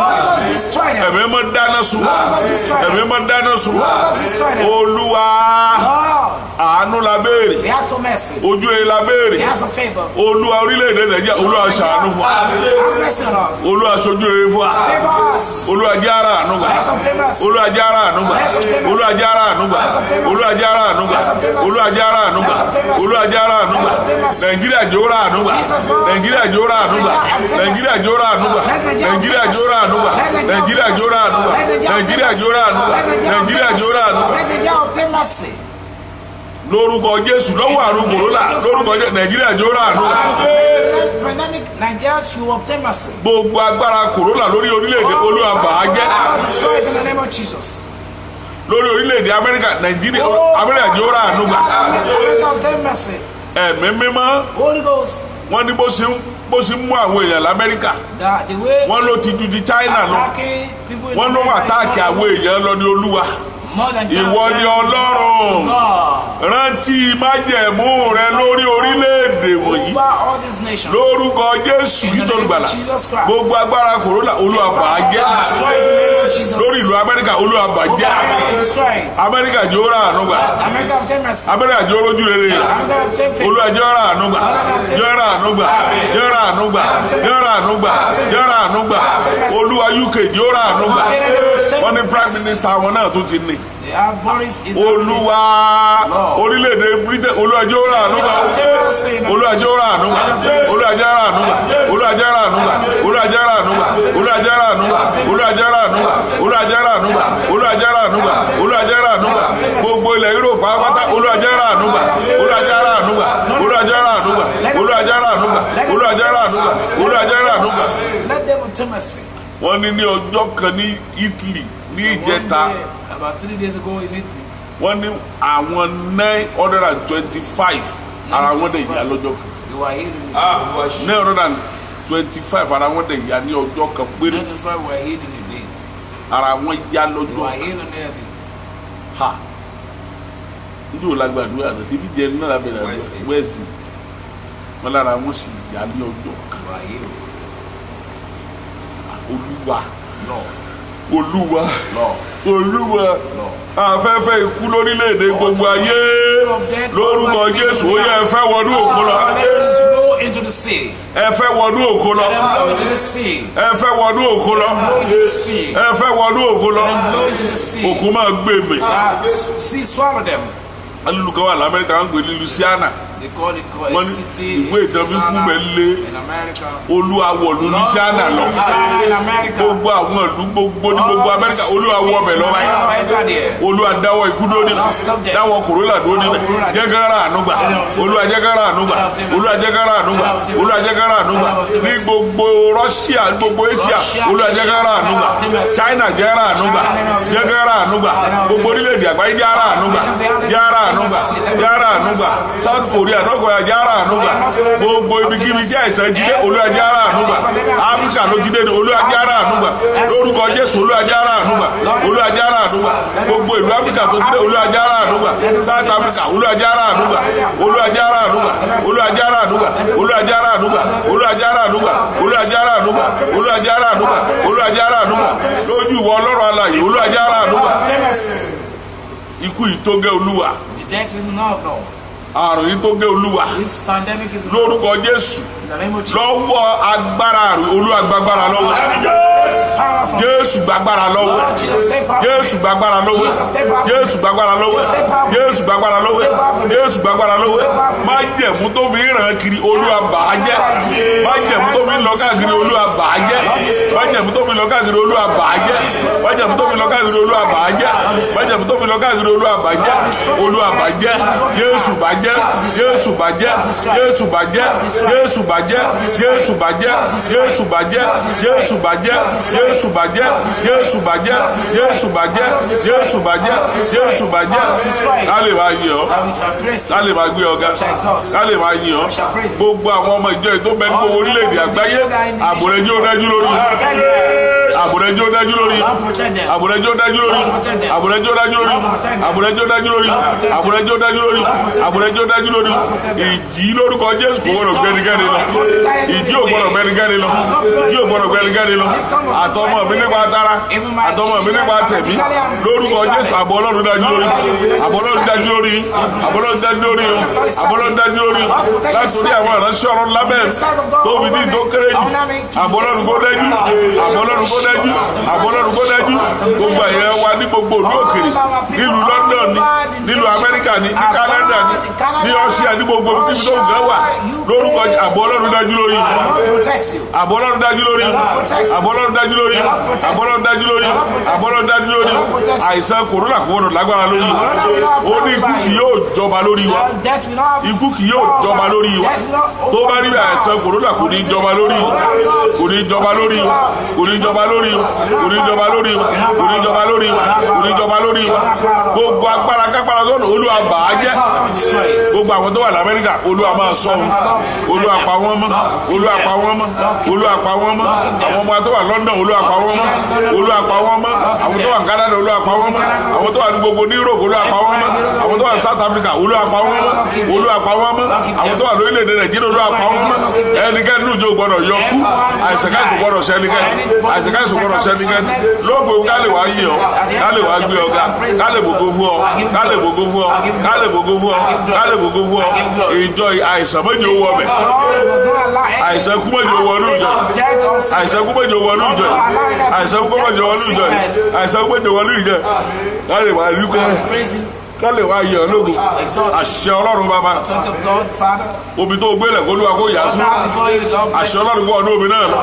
Ẹ̀mí mọ́ dáná sun. Ẹ̀mí mọ́ dáná sun. Olúwa àánú la béèrè. Ojú ẹ la béèrè. Olúwa orílẹ̀-èdè Nàìjíríà Olúwa ṣàánú fún wa. Olúwa ṣojú ẹ fún wa. Olúwa jẹ́ ara àánú gbà. Olúwa jẹ́ ara àánú gbà. Olúwa jẹ́ ara àánú gbà. Olúwa jẹ́ ara àánú gbà. Olúwa jẹ́ ara àánú gbà. Olúwa jẹ́ ara àánú gbà. Nàìjíríà jẹ́ ara àánú gbà. Nàìjíríà jẹ́ ara àánú gbà. Nàìjíríà jẹ́ ara àánú gbà. Nàìjíríà jẹ́ ara àánú gbà. Nàìjíríà jẹ́ ara àánú gbà. Nàìjíríà jẹ́ ara àánú gbà. Nàìjíríà jẹ́ ara àánú gbà. Lórúkọ Jésù lọ́wọ́ àrùn kòrónà lórúkọ Jésù Nàìjíríà jẹ́ ara àánú gbà. Gbogbo agbára kòrónà lórí orílẹ̀-èdè Olúwa bà á jẹ́. Lórí orílẹ̀-èdè Amẹ́ríkà Nàìjíríà Amẹ́ríkà jẹ́ ara àánú gbà. Ẹ̀mí mímọ́ wọ́n ní bó ṣe ń mú àwọn èèyàn l'Amẹ́ríkà wọ́n ló ti ju ti China lọ wọ́n ló wà táàkì àwọn èèyàn lọ ní Olúwa. Ìwọ ni Ọlọ́run rántí májẹ̀mú rẹ lórí orílẹ̀-èdè wọ̀nyí lórúkọ Jésù Kristo olùgbàlà. Gbogbo agbára kòrónà Olúwa bà á jẹ́. Lórí ìlú Amẹ́ríkà Olúwa bà á jẹ́. Amẹ́ríkà jẹ́ ó rà àánú gbà. Amẹ́ríkà jẹ́ ó rójú rere. Olúwa jẹ́ ó rà àánú gbà. Jẹ́ ó rà àánú gbà. Jẹ́ ó rà àánú gbà. Jẹ́ ó rà àánú gbà. Jẹ́ ó rà àánú gbà. Olúwa UK jẹ́ ó rà àánú gbà. Wọ́n ní Prime Minister wọn náà tún ti ní. Olúwa orílẹ̀-èdè Britain Olúwa jẹ́ ó rà àánú gbà. Olúwa jẹ́ ó rà àánú gbà. Olúwa jẹ́ ó rà àánú gbà. Olúwa jẹ́ ó rà àánú gbà. Olúwa jẹ́ ó rà àánú gbà. Olúwa jẹ́ ó rà àánú gbà. Olúwa jẹ́ ó rà àánú gbà. Olúwa jẹ́ ó rà àánú gbà. Olúwa jẹ́ ó rà àánú gbà. Olúwa jẹ́ ó rà àánú gbà. Gbogbo ilẹ̀ Europe pátá Olúwa jẹ́ ó rà àánú gbà. Olúwa jẹ́ ó rà àánú gbà. Olúwa jẹ́ ó rà àánú gbà. Olúwa jẹ́ ó rà àánú gbà. Olúwa jẹ́ ó rà àánú gbà. Olúwa jẹ́ ó rà àánú gbà. Wọ́n ní ọjọ́ kan ní Italy ní ìjẹta. About 3 days ago in Italy. Wọ́n ní àwọn 925 ara wọn dẹ̀ yá lọ́jọ́ kan. You are healed in the day. 925 ara wọn dẹ̀ yá ní ọjọ́ kan péré. 925 were healed in the day. Ara wọn yá You lọ́jọ́ are kan. healed in everything. Ha ndí o lágbàdúrà rẹ̀ síbi jẹ́ nínú àbẹ̀rẹ̀ wẹ́ẹ̀sì wọn lára wọn sì yá ní ọjọ́ kan. You are healed. Olúwa Lord. Olúwa Lord. Olúwa afẹ́fẹ́ ikú lórílẹ̀‐èdè gbogbo ayé lórúkọ Jésù ó yẹ ẹ fẹ́ wọnú òkun lọ. Let us blow into the sea. Ẹ fẹ́ wọnú òkun lọ. Let them blow into the sea. Ẹ fẹ́ wọnú òkun lọ. Blow into the sea. Ẹ fẹ́ wọnú òkun lọ. Let them blow into the sea. Òkun máa gbé mi. Sea swallow them. Alùpùpù wà l'Amẹ́ríkà ń gbé ní Louisiana. They call it a Wọ́n ní city ìwé ìtàn fi kú mẹ́lẹ́ in America. Olúwa wọ̀ Louisiana lọ. In America. Gbogbo àwọn ìlú gbogbo ní gbogbo Amẹ́ríkà Olúwa wọ̀ bẹ̀ lọ́wọ́. Olúwa dáwọ́ ikú dúró níbẹ̀. Dáwọ́ kòrólà dúró níbẹ̀. Jẹ́kára ànúgbà. Olúwa jẹ́kára ànúgbà. Olúwa jẹ́kára ànúgbà. Olúwa jẹ́kára ànúgbà. Ní gbogbo Russia gbogbo Asia Olúwa jẹ́kára ànúgbà. China jẹ́kára ànúgbà. Jẹ́kára ànúgbà. Gbogbo orílẹ̀-èdè àgbáyé jẹ́kára ànúgbà. Jẹ́kára ànúgbà. Jẹ́kára ànúgbà. South Korea nọ́kọ̀ jẹ́kára ànúgbà. Gbogbo ibikíbi jẹ́ àìsàn jíde Olúwa jẹ́kára ànúgbà. Áfíríkà ló jíde ní Olúwa jẹ́kára ànúgbà. Lórúkọ Jésù Olúwa jẹ́kára ànúgbà. Olúwa jẹ́kára ànúgbà. Gbogbo ìlú Áfíríkà tó jíde Olúwa jẹ́kára ànúgbà. South Africa Olúwa jẹ́kára ànúgbà. Olúwa jẹ́kára ànúgbà. Olúwa jẹ́kára ànúgbà. Olúwa jẹ́kára ànúgbà. Olúwa jẹ́kára ànúgbà. Olúwa jẹ́kára ànúgbà. Olúwa jẹ́kára ànúgbà. Olúwa jẹ́kára ànúgbà. Lójú ìwọ Ọlọ́run alààyè Olúwa jẹ́kára ànúgbà. Ikú yìí tó gẹ́ Olúwa. The death is not Lord. Àrùn yìí tó gẹ́ Olúwa. This pandemic is Lórúkọ Jésù. in the name of Jesus. Lọ́wọ́ agbára àrùn Olúwa gbàgbára lọ́wọ́. Powerful. Jésù gbàgbára lọ́wọ́. Lord Jesus, stay powerful. Jésù gbàgbára lọ́wọ́. Jésù gbàgbára lọ́wọ́. Jésù gbàgbára lọ́wọ́. Jésù gbàgbára lọ́wọ́. Májẹ̀mú tó fi ń ràn kiri Olúwa bà á jẹ́. Májẹ̀mú tó fi ń lọ káàkiri Olúwa bà á jẹ́. Májẹ̀mú tó fi ń lọ káàkiri Olúwa bà á jẹ́. Májẹ̀mú tó fi ń lọ káàkiri Olúwa bà á jẹ́. Májẹ̀mú tó fi ń lọ káàkiri Olúwa bà á jẹ́. Olúwa bà á jẹ́. Jésù bà á jẹ́. Jésù bà á jẹ́. Jésù bà á jẹ́. Jésù bà á jẹ́. Jésù bà á jẹ́. Jésù bà á jẹ́. Jésù bà á jẹ́. Jésù bà á jẹ́. Jésù bà á jẹ́. Jésù bà á jẹ́. Jésù bà á jẹ́. Jésù bà á jẹ́. Ká lè máa yìn ọ́. Ká lè máa gbé ọ̀gá. Ká lè máa yìn ọ́. Gbogbo àwọn ọmọ ìjọ yìí tó bẹ ní gbogbo orílẹ̀-èdè àgbáyé àbòrẹ́jẹ́ ó dájú lórí. Àbòrẹ́jẹ́ ó dájú lórí. Àbòrẹ́jẹ́ ó dájú lórí. Àbòrẹ́jẹ́ ó dájú lórí. Àbòrẹ́jẹ́ ó dájú lórí. Àbòrẹ́jẹ́ ó dájú lórí. Àbòrẹ́jẹ́ ó dájú lórí. Ìjì lórúkọ Jésù kò gbọdọ̀ gbẹnikẹ́ni lọ. Ìjì ò gbọdọ̀ gbẹnikẹ́ni lọ. Ìjì ò gbọdọ̀ gbẹnikẹ́ni lọ. Àtọmọ mi nípa tara. Àtọmọ mi nípa tẹ̀mí. Lórúkọ Jésù àbọ̀ Ọlọ́run dájú lórí. Àbọ̀ Ọlọ́run dájú lórí. Àbọ̀ Ọlọ́run dájú lórí. Àbọ̀ Ọlọ́run dájú lórí. Látòrí àwọn ìránṣẹ́ Ọlọ́run lábẹ́ tóbi ní ìdókèrè jù. Àbọ̀ Ọlọ́run kó dájú. Àbọ̀ Ọlọ́run kó dájú. Àbọ̀ Ọlọ́run kó dájú. Gbogbo ẹ̀yẹ wa ní gbogbo ìlú òkèèrè. Nílùú London ni. Nílùú Amẹ́ríkà ni. Ní Canada ni. Ní Russia ní gbogbo ibi tó ń gẹ́ wà. Lórúkọ àbọ̀ Ọlọ́run dájú lórí. Àbọ̀ Ọlọ́run dájú lórí. Àbọ̀ Ọlọ́run dájú lórí. Àbọ̀ Ọlọ́run dájú lórí. Àbọ̀ Ọlọ́run dájú lórí. Àìsàn kòrónà kò gbọdọ̀ lágbára lórí wa. Ó ní ikú kì yóò jọba lórí wa. Ikú kì yóò jọba lórí wa. Tó bá rí àìsàn kòrónà kò ní jọba lórí wa. Kò ní jọba lórí wa. Kò ní jọba lórí wa. Kò ní jọba lórí wa. Kò ní jọba lórí wa. Kò ní jọba lórí wa. Gbogbo agbára kápára sọ́nà Olúwa bà á jẹ́. Gbogbo àwọn tó wà ní Amẹ́ríkà Olúwa máa ṣọ́ wọn. Olúwa pa wọ́n mọ́. Olúwa pa wọ́n mọ́. Olúwa pa wọ́n mọ́. Àwọn ọmọ tó wà London Olúwa pa wọ́n mọ́. Olúwa pa wọ́n mọ́. Àwọn tó wà Canada Olúwa pa wọ́n mọ́. Àwọn tó wà ní gbogbo ní Europe Olúwa pa wọ́n mọ́. Àwọn tó wà ní South Africa Olúwa pa wọ́n mọ́. Olúwa pa wọ́n mọ́. Àwọn tó wà lórílẹ̀‐èdè Nàìjíríà Olúwa pa wọ́n mọ́. Ẹnikẹ́ni ní ìjọ gbọ́dọ̀ yọ kú. Àìsàn káìsàn gbọ́dọ̀ ṣẹ́nikẹ́ni. Àìsàn káìsàn gbọ́dọ̀ ṣẹ́nikẹ́ni. Lóògbé ká lè wá yí ọ. Ká lè wá gbé ọ̀gá. Ká lè gbogbo fún ọ. Ká lè gbogbo fún ọ. Ká lè gbogbo fún ọ. Ká lè gbogbo fún ọ. Ìjọ àìsàn méje owó ọbẹ̀. Àìsàn kú méje owó ọdún ìjọ. Àìsàn kú méje owó ọdún ìjọ. Àìsàn kú méje owó ọdún ìjọ. Àìsàn kú méje owó ọdún ìjọ. Ká lè wá rí pé ká lè wá yẹ ológun àṣẹ Ọlọ́run bàbá omi tó gbélé kó lúwa kó yà sí àṣẹ Ọlọ́run kó ọdún omi náà lọ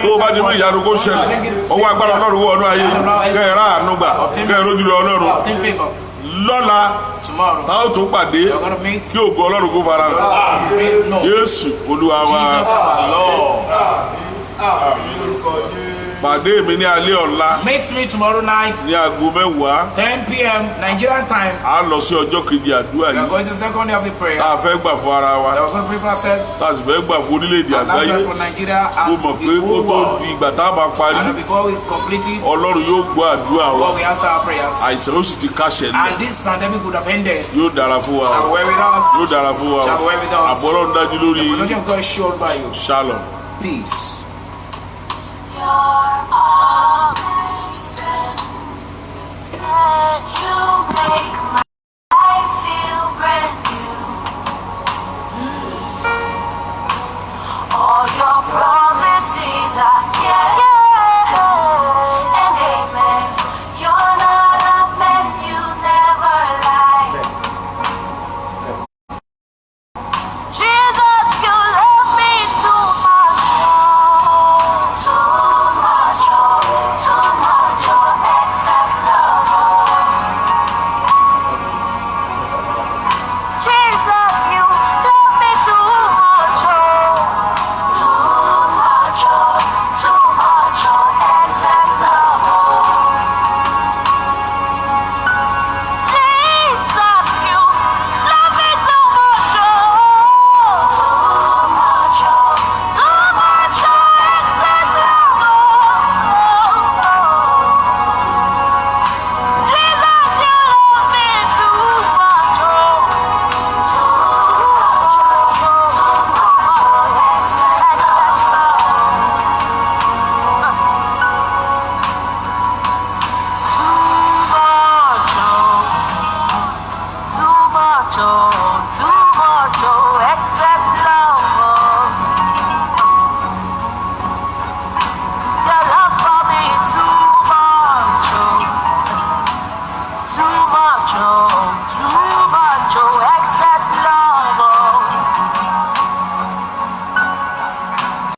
tó bá di mú ìyanu kó ṣẹlẹ̀ ọwọ́ agbára Ọlọ́run kó ọdún ayé kẹ́ ẹ rà àánú gbà kẹ́ ẹ rójú Ọlọ́run lọ́la táwọn tó pàdé kí ògo Ọlọ́run kó fara hàn Jésù Olúwa wa. pàdé mi ní alẹ́ ọ̀la Meet me tomorrow night, ní aago 10 10 p.m. Nigerian time. a lọ sí ọjọ́ kejì àdúrà We are yìí going to the second day of the prayer. tá a fẹ́ gbà fún ara wa We are going to pray for ourselves. tá a sì fẹ́ gbà fún orílẹ̀-èdè And now àgbáyé pray for Nigeria mo and mọ̀ pé the kó whole tó world. di ìgbà tá a máa parí And before we complete it, ọlọ́run yóò gbọ́ àdúrà wa God will answer our prayers. àìsàn ó sì ti kásẹ̀ lẹ̀ And this pandemic would have ended. yóò dára fún wa Shall we wear with us? yóò dára fún wa Shall we wear with us? àbọ̀ ọlọ́run dájú lórí The anointing of God is sure by you. shalom. Peace. You're amazing. You make my life feel brand new. All your promises are yeah and amen. You're not a man, you never lie. Jesus, you love me too much. Too much, excess love. Jesus, you love me too much. Too much, excess love. Jesus, you love me too much. Too much, excess love. Jesus, you love me too much. Too much, excess excess love. Your love for me too much, excess